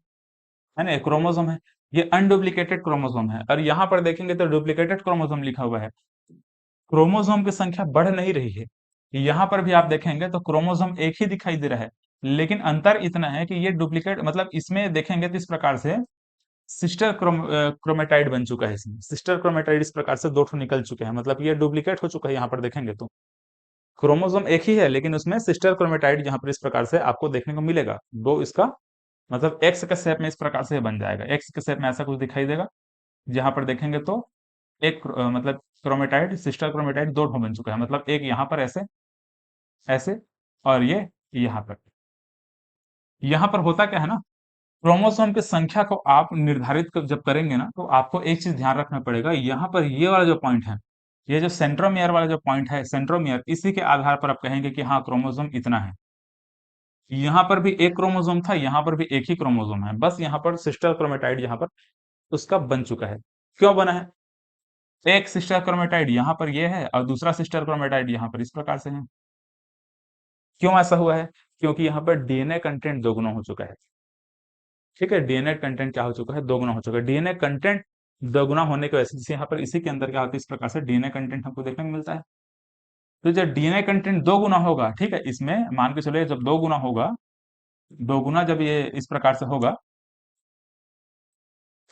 Speaker 1: ना? ये क्रोमोसोम है, ये अनडुप्लीकेटेड क्रोमोसोम है, और यहाँ पर देखेंगे तो डुप्लीकेटेड क्रोमोसोम लिखा हुआ है। क्रोमोसोम की संख्या बढ़ नहीं रही है। यहाँ पर भी आप देखेंगे तो क्रोमोसोम एक ही दिखाई दे रहा है, लेकिन अंतर इतना है कि ये डुप्लीकेट मतलब इसमें देखेंगे तो इस प्रकार से सिस्टर क्रोमेटाइड बन चुका है। इसमें सिस्टर क्रोमेटाइड इस प्रकार से दो ठो निकल चुके हैं, मतलब ये डुप्लीकेट हो चुका है। यहाँ पर देखेंगे तो क्रोमोसोम एक ही है, लेकिन उसमें सिस्टर क्रोमेटाइड यहाँ पर इस प्रकार से आपको देखने को मिलेगा। दो इसका मतलब एक्स के शेप में इस प्रकार से बन जाएगा, एक्स के शेप में ऐसा कुछ दिखाई देगा। जहां पर देखेंगे तो एक मतलब क्रोमेटाइड, सिस्टर क्रोमेटाइड दो ठो बन चुका है, मतलब एक यहाँ पर ऐसे ऐसे, और ये यहाँ पर। यहाँ पर होता क्या है ना, क्रोमोसोम की संख्या को आप निर्धारित जब करेंगे ना, तो आपको एक चीज ध्यान रखना पड़ेगा। यहाँ पर ये वाला जो पॉइंट है, ये जो सेंट्रोमियर वाला जो पॉइंट है, सेंट्रोमियर, इसी के आधार पर आप कहेंगे कि हाँ क्रोमोसोम इतना है। यहाँ पर भी एक क्रोमोसोम था, यहाँ पर भी एक ही क्रोमोसोम है, बस यहाँ पर सिस्टर क्रोमेटाइड यहाँ पर उसका बन चुका है। क्यों बना है? एक सिस्टर क्रोमेटाइड यहाँ पर ये है और दूसरा सिस्टर क्रोमेटाइड यहाँ पर इस प्रकार से है। क्यों ऐसा हुआ है? क्योंकि यहाँ पर डीएनए कंटेंट दोगुना हो चुका है। ठीक है, डीएनए कंटेंट क्या हो चुका है? दोगुना हो चुका है। डीएनए कंटेंट दोगुना होने की वजह से जैसे यहाँ पर इसी के अंदर क्या होता है, इस प्रकार से डीएनए कंटेंट हमको देखने को मिलता है। तो जब डीएनए कंटेंट दो गुना होगा, ठीक है, इसमें मान के चलिए जब दो गुना होगा, दो गुना जब ये इस प्रकार से होगा,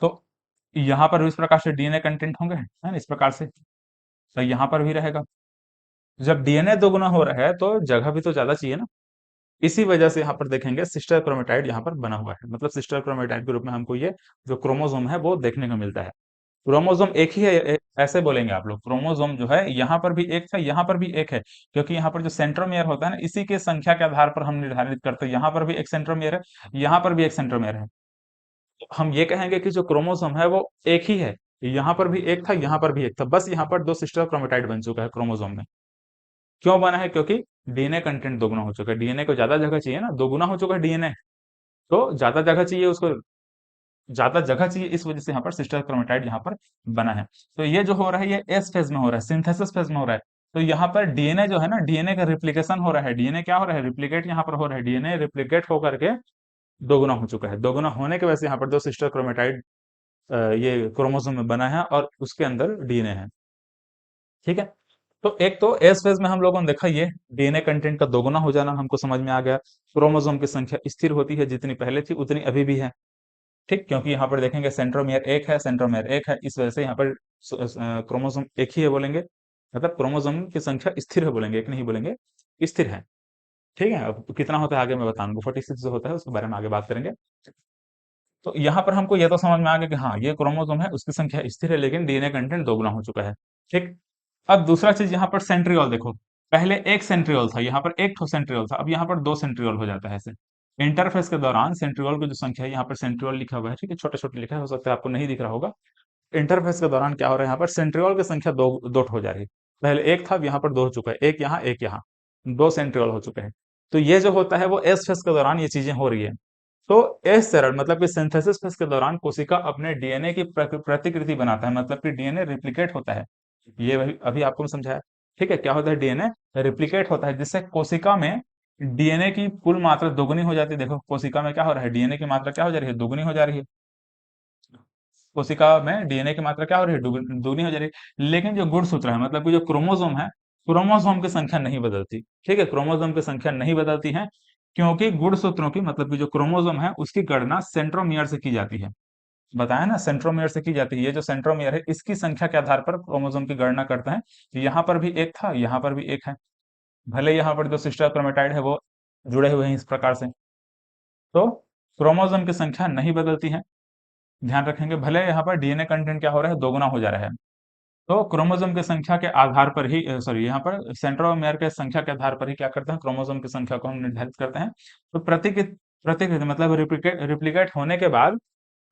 Speaker 1: तो यहाँ पर भी इस प्रकार से डीएनए कंटेंट होंगे, है ना? इस प्रकार से तो यहाँ पर भी रहेगा। जब डीएनए दोगुना हो रहा है तो जगह भी तो ज्यादा चाहिए ना। इसी वजह से यहाँ पर देखेंगे सिस्टर क्रोमेटाइड यहाँ पर बना हुआ है, मतलब सिस्टर क्रोमेटाइड के रूप में हमको ये जो क्रोमोसोम है वो देखने को मिलता है। क्रोमोसोम एक ही है, ऐसे बोलेंगे आप लोग। क्रोमोसोम जो है यहाँ पर भी एक था, यहाँ पर भी एक है, क्योंकि यहाँ पर जो सेंट्रोमियर होता है ना, इसी के संख्या के आधार पर हम निर्धारित करते हैं। यहाँ पर भी एक सेंट्रोमियर है, यहाँ पर भी एक सेंट्रोमियर है। तो हम ये कहेंगे कि जो क्रोमोसोम है वो एक ही है। यहाँ पर भी एक था, यहाँ पर भी एक था, बस यहाँ पर दो सिस्टर क्रोमेटाइड बन चुका है क्रोमोसोम में। क्यों बना है? क्योंकि डीएनए कंटेंट दोगुना हो चुका है। डीएनए को ज्यादा जगह चाहिए ना, दोगुना हो चुका है डीएनए, तो ज्यादा जगह चाहिए उसको, ज्यादा जगह चाहिए, इस वजह से यहाँ पर सिस्टर क्रोमेटाइड यहाँ पर बना है। तो ये जो हो रहा है ये एस फेज में हो रहा है, सिंथेसिस फेज में हो रहा है। तो यहाँ पर डीएनए जो है ना, डीएनए का रिप्लिकेशन हो रहा है, डीएनए क्या हो रहा है, रिप्लिकेट यहाँ पर हो रहा है, डीएनए रिप्लिकेट होकर के दोगुना हो चुका है। दोगुना होने की वजह से यहाँ पर दो सिस्टर क्रोमेटाइड ये क्रोमोसोम में बना है और उसके अंदर डीएनए है। ठीक है, तो एक तो एस फेज में हम लोगों ने देखा ये डीएनए कंटेंट का दोगुना हो जाना हमको समझ में आ गया। क्रोमोसोम की संख्या स्थिर होती है, जितनी पहले थी उतनी अभी भी है। ठीक, क्योंकि यहाँ पर देखेंगे सेंट्रोमियर एक है, सेंट्रोमियर एक है, इस वजह से यहाँ पर क्रोमोसोम एक ही है बोलेंगे, मतलब क्रोमोसोम की संख्या स्थिर है बोलेंगे, एक नहीं बोलेंगे, स्थिर है। ठीक है, अब कितना होता है आगे मैं बताऊंगा, 46 जो होता है उसके बारे में आगे बात करेंगे। तो यहाँ पर हमको ये तो समझ में आ गया कि हाँ ये क्रोमोसोम है, उसकी संख्या स्थिर है, लेकिन डीएनए कंटेंट दोगुना हो चुका है। ठीक, अब दूसरा चीज यहाँ पर सेंट्रियोल देखो, पहले एक सेंट्रियोल था, यहाँ पर एक ठो सेंट्रियोल था, अब यहाँ पर दो सेंट्रियोल हो जाता है ऐसे। इंटरफेस के दौरान सेंट्रियोल की जो संख्या है, यहाँ पर सेंट्रियोल लिखा हुआ है, ठीक है, छोटे छोटे लिखा है, हो सकता है आपको नहीं दिख रहा होगा। इंटरफेस के दौरान क्या हो रहा है, यहाँ पर सेंट्रियोल की संख्या दो हो जा रही है। पहले एक था, अब यहाँ पर दो हो चुका है, एक यहाँ दो सेंट्रियोल हो चुके हैं। तो ये जो होता है वो एस फेस के दौरान ये चीजें हो रही है। तो एस चरण मतलब कि सिंथेसिस फेस के दौरान कोशिका अपने डीएनए की प्रतिकृति बनाता है, मतलब कि डीएनए रिप्लिकेट होता है। ये अभी आपको मैं समझाया। ठीक है, क्या होता है, डीएनए रिप्लिकेट होता है, जिससे कोशिका में डीएनए की कुल मात्रा दोगुनी हो जाती है। देखो कोशिका में क्या हो रहा है, डीएनए की मात्रा क्या हो जा रही है, दोगुनी हो जा रही है। कोशिका में डीएनए की मात्रा क्या हो रही है, दुगनी हो जा रही है। लेकिन जो गुणसूत्र है, मतलब कि जो क्रोमोसोम है, क्रोमोसोम की संख्या नहीं बदलती। ठीक है, क्रोमोसोम की संख्या नहीं बदलती है, क्योंकि गुणसूत्रों की मतलब कि जो क्रोमोसोम है उसकी गणना सेंट्रोमियर से की जाती है। बताया ना, सेंट्रोमियर से की जाती है। ये जो सेंट्रोमियर है इसकी संख्या के आधार पर क्रोमोसोम की गणना करते हैं। यहाँ पर भी एक था, यहाँ पर भी एक है, भले यहाँ पर जो सिस्टर क्रोमेटाइड है वो जुड़े हुए हैं इस प्रकार से। तो क्रोमोसोम की संख्या नहीं बदलती है, ध्यान रखेंगे। भले यहाँ पर डीएनए कंटेंट क्या हो रहा है, दोगुना हो जा रहा है। तो क्रोमोसोम की संख्या के आधार पर ही सॉरी, यहाँ पर सेंट्रोमेयर के संख्या के आधार पर ही क्या करते हैं, क्रोमोसोम की संख्या को हम निर्धारित करते हैं। तो प्रतिकृति मतलब रिप्लिकेट होने के बाद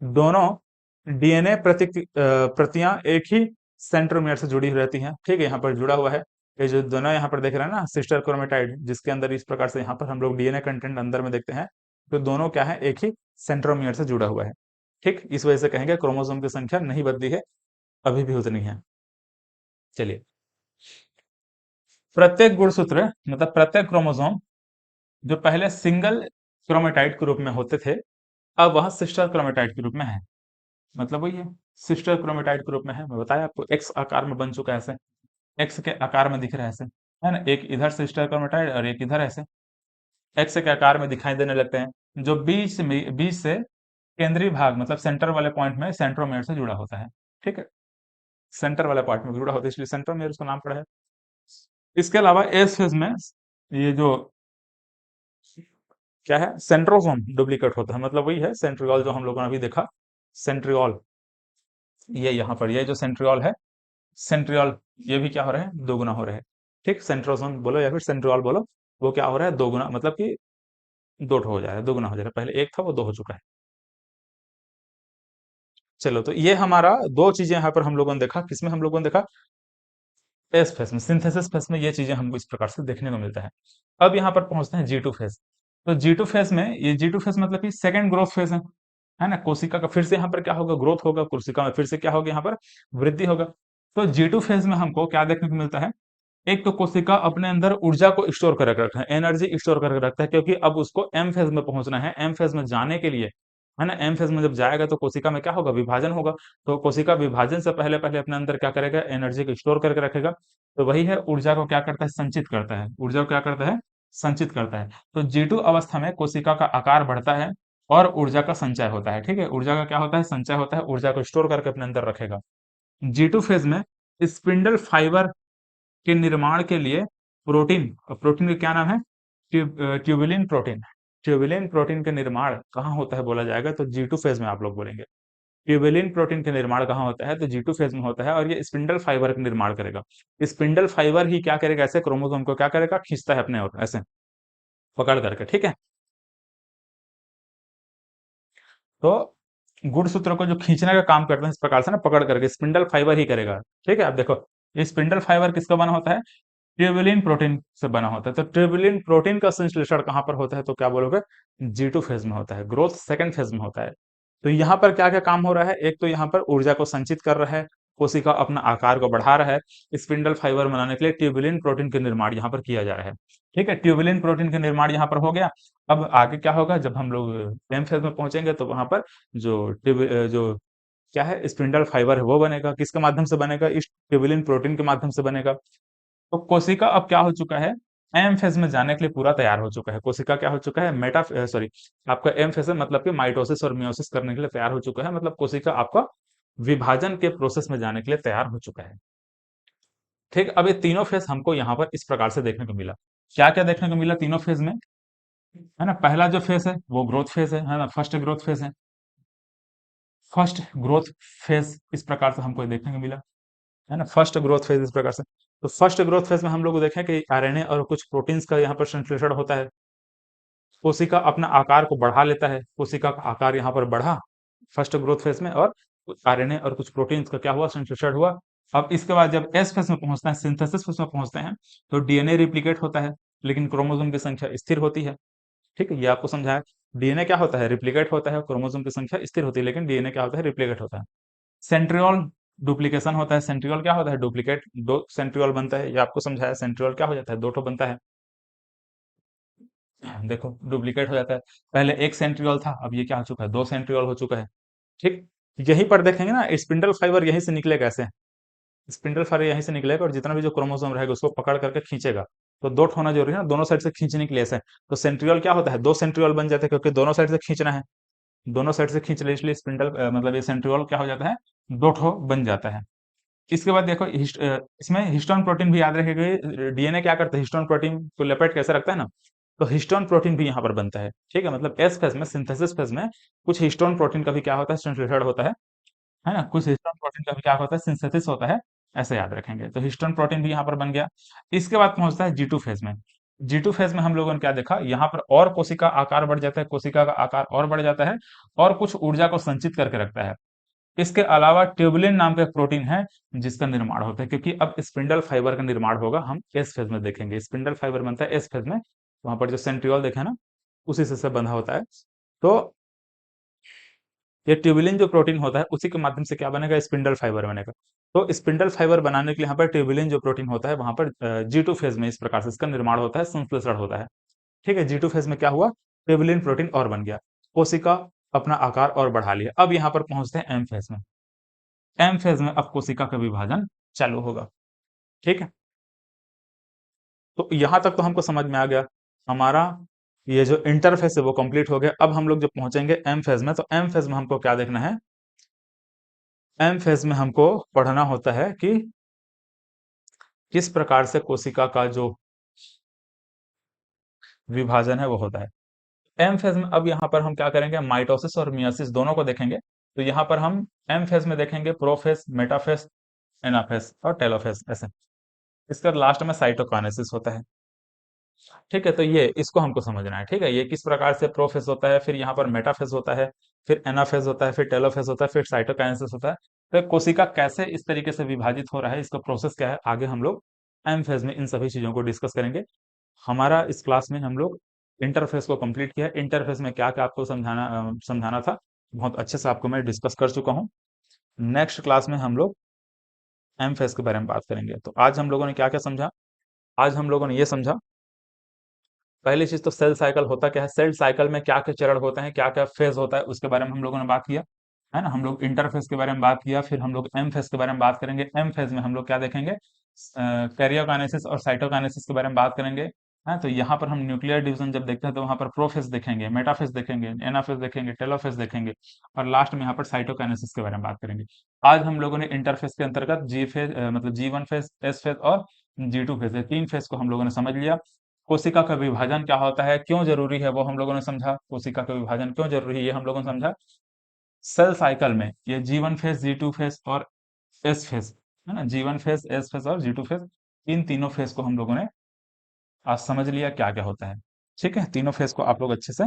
Speaker 1: दोनों डीएनए प्रतियां एक ही सेंट्रोमियर से जुड़ी रहती हैं। ठीक है, यहाँ पर जुड़ा हुआ है, ये जो दोनों यहाँ पर देख रहे हैं ना सिस्टर क्रोमेटाइड, जिसके अंदर इस प्रकार से यहाँ पर हम लोग डीएनए कंटेंट अंदर में देखते हैं, तो दोनों क्या है, एक ही सेंट्रोमियर से जुड़ा हुआ है। ठीक, इस वजह से कहेंगे क्रोमोसोम की संख्या नहीं बदली है, अभी भी उतनी है। चलिए, प्रत्येक गुणसूत्र मतलब प्रत्येक क्रोमोसोम जो पहले सिंगल क्रोमेटाइड के रूप में होते थे, अब वह सिस्टर क्रोमेटाइड के रूप में है। मतलब वही है, सिस्टर क्रोमेटाइड के रूप में है। मैं बताया आपको, एक्स आकार में बन चुका है ऐसे, एक्स के आकार में दिख रहा है ऐसे, है ना, एक इधर सिस्टर क्रोमेटाइड और एक इधर ऐसे एक्स के आकार में दिखाई देने लगते हैं, जो बीच से केंद्रीय भाग मतलब सेंटर वाले पॉइंट में सेंट्रोमेयर से जुड़ा होता है। ठीक है, सेंटर वाले पॉइंट में जुड़ा होता है, इसलिए सेंट्रोमेयर उसका नाम पड़ा है। इसके अलावा एस फेज में ये जो क्या है, सेंट्रोसोम डुप्लीकेट होता है, मतलब वही है सेंट्रियोल जो हम लोगों ने अभी देखा, सेंट्रियोल। ये यहाँ पर ये जो सेंट्रियोल है, सेंट्रियोल ये भी क्या हो रहा है, दोगुना हो रहा है। ठीक, सेंट्रोसोम बोलो या फिर सेंट्रियोल बोलो, वो क्या हो रहा है, दोगुना, मतलब कि दो ठो हो जा रहा है, दोगुना हो जा रहा है, पहले एक था वो दो हो चुका है। चलो, तो ये हमारा दो चीजें यहाँ पर हम लोगों ने देखा, किसमें हम लोगों ने देखा, एस फेस में, सिंथेसिस फेस में ये चीजें हमको इस प्रकार से देखने को मिलता है। अब यहाँ पर पहुंचते हैं जी टू फेस। तो जी टू फेस में, ये जी टू फेस मतलब कि सेकंड ग्रोथ फेस है ना, कोशिका का फिर से यहाँ पर क्या होगा, ग्रोथ होगा, कोशिका में फिर से क्या होगा, यहाँ पर वृद्धि होगा। तो जी टू फेज में हमको क्या देखने को मिलता है, एक तो कोशिका अपने अंदर ऊर्जा को स्टोर करके रखता है, एनर्जी स्टोर करके रखता है, क्योंकि अब उसको एम फेज में पहुंचना है। एम फेज में जाने के लिए, है ना, एम फेज में जब जाएगा तो कोशिका में क्या होगा, विभाजन होगा। तो कोशिका विभाजन से पहले पहले अपने अंदर क्या करेगा, एनर्जी को स्टोर करके रखेगा। तो वही है, ऊर्जा को क्या करता है, संचित करता है, ऊर्जा को क्या करता है, संचित करता है। तो जी2 अवस्था में कोशिका का आकार बढ़ता है और ऊर्जा का संचय होता है। ठीक है, ऊर्जा का क्या होता है, संचय होता है, ऊर्जा को स्टोर करके अपने अंदर रखेगा। जी2 फेज में स्पिंडल फाइबर के निर्माण के लिए प्रोटीन, और प्रोटीन का क्या नाम है, ट्यूबुलिन प्रोटीन। ट्यूबुलिन प्रोटीन का निर्माण कहाँ होता है बोला जाएगा, तो जी टू फेज में आप लोग बोलेंगे। ट्यूबुलिन प्रोटीन का निर्माण कहाँ होता है, तो जी टू फेज में होता है, और ये स्पिंडल फाइबर का निर्माण करेगा। स्पिंडल फाइबर ही क्या करेगा, ऐसे क्रोमोसोम को क्या करेगा, खींचता है अपने और ऐसे पकड़ करके। ठीक है, तो गुणसूत्र को जो खींचने का काम करते हैं इस प्रकार से ना, पकड़ करके स्पिंडल फाइबर ही करेगा। ठीक है, आप देखो, ये स्पिंडल फाइबर किसका बना होता है, ट्यूबुलिन प्रोटीन से बना होता है। तो ट्यूबुलिन प्रोटीन का संश्लेषण कहाँ पर होता है, तो क्या बोलोगे, जी टू फेज में होता है, ग्रोथ सेकंड फेज में होता है। तो यहाँ पर क्या क्या काम हो रहा है, एक तो यहाँ पर ऊर्जा को संचित कर रहा है, कोशिका अपना आकार को बढ़ा रहा है स्पिंडल फाइबर बनाने के लिए ट्यूबुलिन प्रोटीन के निर्माण यहाँ पर किया जा रहा है। ठीक है, ट्यूबुलिन प्रोटीन के निर्माण यहाँ पर हो गया। अब आगे क्या होगा, जब हम लोग एम फेज में पहुंचेंगे तो वहां पर जो क्या है स्पिंडल फाइबर है वो बनेगा, किसके माध्यम से बनेगा, इस ट्यूबुलिन प्रोटीन के माध्यम से बनेगा। तो कोशिका अब क्या हो चुका है, एम फेज में जाने के लिए पूरा तैयार हो चुका है। कोशिका क्या हो चुका है, सॉरी, आपका एम फेज है मतलब कि माइटोसिस और मियोसिस करने के लिए तैयार हो चुका है, मतलब कोशिका आपका विभाजन के प्रोसेस में जाने के लिए तैयार हो चुका है। ठीक, अब ये तीनों फेज हमको यहाँ पर इस प्रकार से देखने को मिला। क्या क्या देखने को मिला तीनों फेज में, है ना। पहला जो फेज है वो ग्रोथ फेज है ना, फर्स्ट ग्रोथ फेज है। फर्स्ट ग्रोथ फेज इस प्रकार से हमको देखने को मिला, है ना। फर्स्ट ग्रोथ फेज इस प्रकार से, तो फर्स्ट ग्रोथ फेज में हम लोग देखें कि आरएनए और कुछ प्रोटीन्स का यहाँ पर संश्लेषण होता है। कोशिका अपना आकार को बढ़ा लेता है, कोशिका का आकार यहाँ पर बढ़ा फर्स्ट ग्रोथ फेज में, और आरएनए और कुछ प्रोटीन्स का क्या हुआ, संश्लेषण हुआ। अब इसके बाद जब एस फेज में पहुंचते हैं, सिंथेसिस फेज में पहुंचते हैं, तो डीएनए रिप्लिकेट होता है, लेकिन क्रोमोसोम की संख्या स्थिर होती है। ठीक है, ये आपको समझाया। डीएनए क्या होता है, रिप्लिकेट होता है, क्रोमोसोम की संख्या स्थिर होती है, लेकिन डीएनए क्या होता है, रिप्लिकेट होता है। सेंट्रियोल डुप्लीकेशन होता है, सेंट्रियोल क्या होता है, डुप्लीकेट, दो सेंट्रियोल बनता है, ये आपको समझाया। सेंट्रियोल क्या हो जाता है, दो ठो बनता है। देखो डुप्लीकेट हो जाता है, पहले एक सेंट्रियोल था, अब ये क्या हो चुका है, दो सेंट्रियोल हो चुका है। ठीक, यहीं पर देखेंगे ना स्पिंडल फाइबर यहीं से निकलेगा, ऐसे स्पिंडल फाइबर यहीं से निकलेगा और जितना भी जो क्रोमोसोम रहेगा उसको पकड़ करके खींचेगा। तो दो ठो होना जरूरी है ना, दोनों साइड से खींचने के लिए ऐसे। तो सेंट्रियोल क्या होता है, दो सेंट्रियोल बन जाते हैं, क्योंकि दोनों साइड से खींचना है, दोनों साइड से खींच ले, इसलिए स्पिंडल मतलब ये सेंट्रियोल क्या हो जाता है, दो ठो बन जाता है। इसके बाद देखो इसमें हिस्टोन प्रोटीन भी याद रखेगा। डीएनए क्या करता है, हिस्टोन प्रोटीन को लपेट कैसे रखता है ना, तो हिस्टोन प्रोटीन भी यहाँ पर बनता है। ठीक है, मतलब एस फेज में, सिंथेसिस फेज में कुछ हिस्टोन प्रोटीन का भी क्या होता है, संश्लेषण होता है ना, कुछ हिस्टोन प्रोटीन का भी क्या होता है, सिंथेसिस होता है। ऐसे याद रखेंगे, तो हिस्टोन प्रोटीन भी यहाँ पर बन गया। इसके बाद पहुंचता है जी टू फेज में। जी टू फेज में हम लोगों ने क्या देखा, यहाँ पर और कोशिका आकार बढ़ जाता है, कोशिका का आकार और बढ़ जाता है, और कुछ ऊर्जा को संचित करके रखता है। इसके अलावा ट्यूबुलिन नाम का एक प्रोटीन है जिसका निर्माण होता है, क्योंकि अब स्पिंडल फाइबर का निर्माण होगा, हम एस फेज में देखेंगे, स्पिंडल फाइबर बनता है एस फेज में। वहां पर जो सेंट्रियोल देखे ना, उसी से बंधा होता है। तो ये ट्यूबुलिन जो प्रोटीन होता है उसी के माध्यम से क्या बनेगा, स्पिंडल फाइबर बनेगा। तो स्पिंडल फाइबर बनाने के लिए यहाँ पर ट्यूबुलिन जो प्रोटीन होता है वहां पर जी टू फेज में इस प्रकार से इसका निर्माण होता है, संश्लेषण होता है। ठीक है, जी टू फेज में क्या हुआ, ट्यूबुलिन प्रोटीन और बन गया, कोशिका अपना आकार और बढ़ा लिया। अब यहाँ पर पहुंचते हैं एम फेज में। एम फेज में अब कोशिका का विभाजन चालू होगा। ठीक है, तो यहां तक तो हमको समझ में आ गया। हमारा ये जो इंटरफेस है वो कंप्लीट हो गया। अब हम लोग जब पहुंचेंगे एम फेज में, तो एम फेज में हमको क्या देखना है, एम फेज में हमको पढ़ना होता है कि किस प्रकार से कोशिका का जो विभाजन है वो होता है। एम फेज में अब यहाँ पर हम क्या करेंगे, माइटोसिस और मियोसिस दोनों को देखेंगे। तो यहाँ पर हम एम फेज में देखेंगे प्रोफेज, मेटाफेज, एनाफेज और टेलोफेज, ऐसे। इसका लास्ट में साइटोकाइनेसिस होता है। ठीक है, तो ये इसको हमको समझना है। ठीक है, ये किस प्रकार से प्रोफेज होता है, फिर यहाँ पर मेटाफेज होता है, फिर एनाफेज होता है, फिर टेलोफेज होता है, फिर साइटोकाइनेसिस होता है। तो कोशिका कैसे इस तरीके से विभाजित हो रहा है, इसका प्रोसेस क्या है, आगे हम लोग एम फेज में इन सभी चीजों को डिस्कस करेंगे। हमारा इस क्लास में हम लोग इंटरफेस को कंप्लीट किया। इंटरफेस में क्या क्या आपको समझाना था, बहुत अच्छे से आपको मैं डिस्कस कर चुका हूँ। नेक्स्ट क्लास में हम लोग एम फेज के बारे में बात करेंगे। तो आज हम लोगों ने क्या क्या समझा, आज हम लोगों ने ये समझा, पहली चीज तो सेल साइकिल होता क्या है, सेल साइकिल में क्या क्या चरण होते हैं, क्या क्या फेज होता है, उसके बारे में हम लोगों ने बात किया, है ना। हम लोग इंटरफेस के बारे में बात किया, फिर हम लोग एम फेज के बारे में बात करेंगे। एम फेज में हम लोग क्या देखेंगे, कैरियोकाइनेसिस और साइटोकाइनेसिस के बारे में बात करेंगे। हाँ, तो यहाँ पर हम न्यूक्लियर डिवीजन जब देखते हैं तो वहां पर प्रोफेज देखेंगे, मेटाफेज देखेंगे, एनाफेज देखेंगे, टेलोफेज देखेंगे, और लास्ट में यहाँ पर साइटोकाइनेसिस के बारे में बात करेंगे। आज हम लोगों ने इंटरफेस के अंतर्गत जी फेज मतलब जी वन फेज, एस फेज और जी टू फेज, तीन फेज को हम लोगों ने समझ लिया। कोशिका का विभाजन क्या होता है, क्यों जरूरी है, वो हम लोगों ने समझा। कोशिका का विभाजन क्यों जरूरी है, ये हम लोगों ने समझा। सेल साइकिल में ये जी1 फेज, जी2 फेज और एस फेज, है ना, जी1 फेज, एस फेज और जी2 फेज, इन तीनों फेज को हम लोगों ने आज समझ लिया क्या क्या होता है। ठीक है, तीनों फेज को आप लोग अच्छे से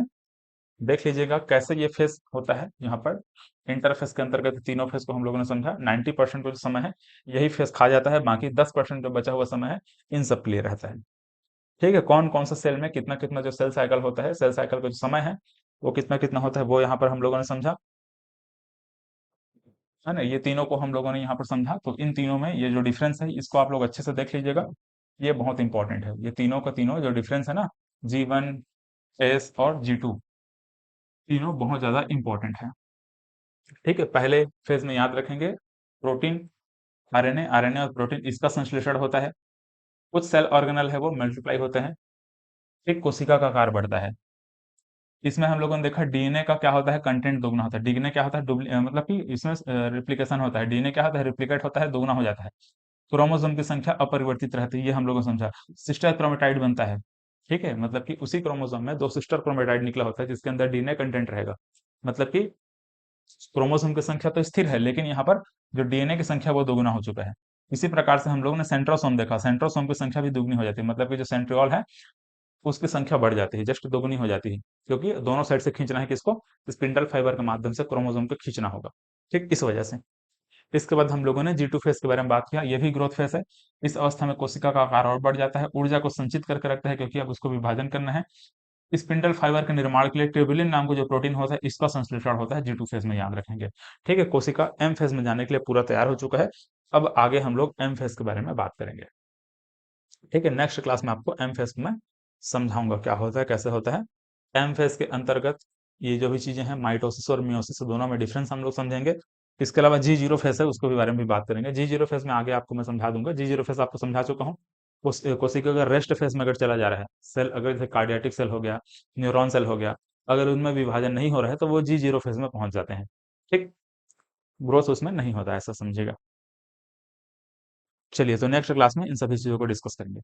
Speaker 1: देख लीजिएगा कैसे ये फेज होता है। यहाँ पर इंटरफेस के अंतर्गत तीनों फेज को हम लोगों ने समझा। 90% जो समय है यही फेज खा जाता है, बाकी 10% जो बचा हुआ समय है इन सब के लिए रहता है। ठीक है, कौन कौन सा सेल में कितना कितना जो सेल साइकिल होता है, सेल साइकिल का जो समय है वो कितना कितना होता है, वो यहाँ पर हम लोगों ने समझा। है ना? ये तीनों को हम लोगों ने यहाँ पर समझा, तो इन तीनों में ये जो डिफरेंस है इसको आप लोग अच्छे से देख लीजिएगा। ये बहुत इंपॉर्टेंट है, ये तीनों का तीनों जो डिफरेंस है ना, G1 S और G2, तीनों बहुत ज्यादा इंपॉर्टेंट है। ठीक है, पहले फेज में याद रखेंगे, प्रोटीन, आरएनए, आरएनए और प्रोटीन इसका संश्लेषण होता है, कुछ सेल ऑर्गेनल है वो मल्टीप्लाई होते हैं, एक कोशिका का आकार बढ़ता है। इसमें हम लोगों ने देखा डीएनए का क्या होता है, कंटेंट दोगुना होता है। डीएनए क्या होता है, मतलब कि इसमें रिप्लिकेशन होता है। डीएनए क्या होता है, रिप्लिकेट होता है, दोगुना हो जाता है। क्रोमोसोम की संख्या अपरिवर्तित रहती है, ये हम लोगों ने समझा। सिस्टर क्रोमेटाइड बनता है, ठीक है, मतलब कि उसी क्रोमोसोम में दो सिस्टर क्रोमेटाइड निकला होता है जिसके अंदर डीएनए कंटेंट रहेगा। मतलब कि क्रोमोसोम की संख्या तो स्थिर है, लेकिन यहाँ पर जो डीएनए की संख्या वो दोगुना हो चुका है। इसी प्रकार से हम लोगों ने सेंट्रोसोम देखा, सेंट्रोसोम की संख्या भी दुगनी हो जाती है, मतलब कि जो सेंट्रियोल है उसकी संख्या बढ़ जाती है, जस्ट दोगुनी हो जाती है, क्योंकि दोनों साइड से खींचना है किसको, स्पिंडल फाइबर के माध्यम से क्रोमोसोम को खींचना होगा। ठीक, इस वजह से। इसके बाद हम लोगों ने जी2 फेज के बारे में बात किया, ये भी ग्रोथ फेज है। इस अवस्था में कोशिका का आकार और बढ़ जाता है, ऊर्जा को संचित करके रखता है क्योंकि अब उसको विभाजन करना है। स्पिंडल फाइबर के निर्माण के लिए ट्यूबुलिन नाम का जो प्रोटीन होता है इसका संश्लेषण होता है, जी2 फेज में, याद रखेंगे। ठीक है, कोशिका एम फेज में जाने के लिए पूरा तैयार हो चुका है। अब आगे हम लोग एम फेज के बारे में बात करेंगे। ठीक है, नेक्स्ट क्लास में आपको एम फेज में समझाऊंगा क्या होता है, कैसे होता है। एम फेज के अंतर्गत ये जो भी चीजें हैं, माइटोसिस और मियोसिस, दोनों में डिफरेंस हम लोग समझेंगे। इसके अलावा जी जीरो फेज है, उसको भी बारे में भी बात करेंगे। जी जीरो फेज में आगे आपको मैं समझा दूंगा, जी जीरो फेज आपको समझा चुका हूँ। कोशिका अगर रेस्ट फेज में अगर चला जा रहा है, सेल अगर जैसे कार्डियाटिक सेल हो गया, न्यूरॉन सेल हो गया, अगर उनमें विभाजन नहीं हो रहा है तो वो जी जीरो फेज में पहुंच जाते हैं। ठीक, ग्रोथ उसमें नहीं होता, ऐसा समझिएगा। चलिए, तो नेक्स्ट क्लास में इन सभी चीजों को डिस्कस करेंगे।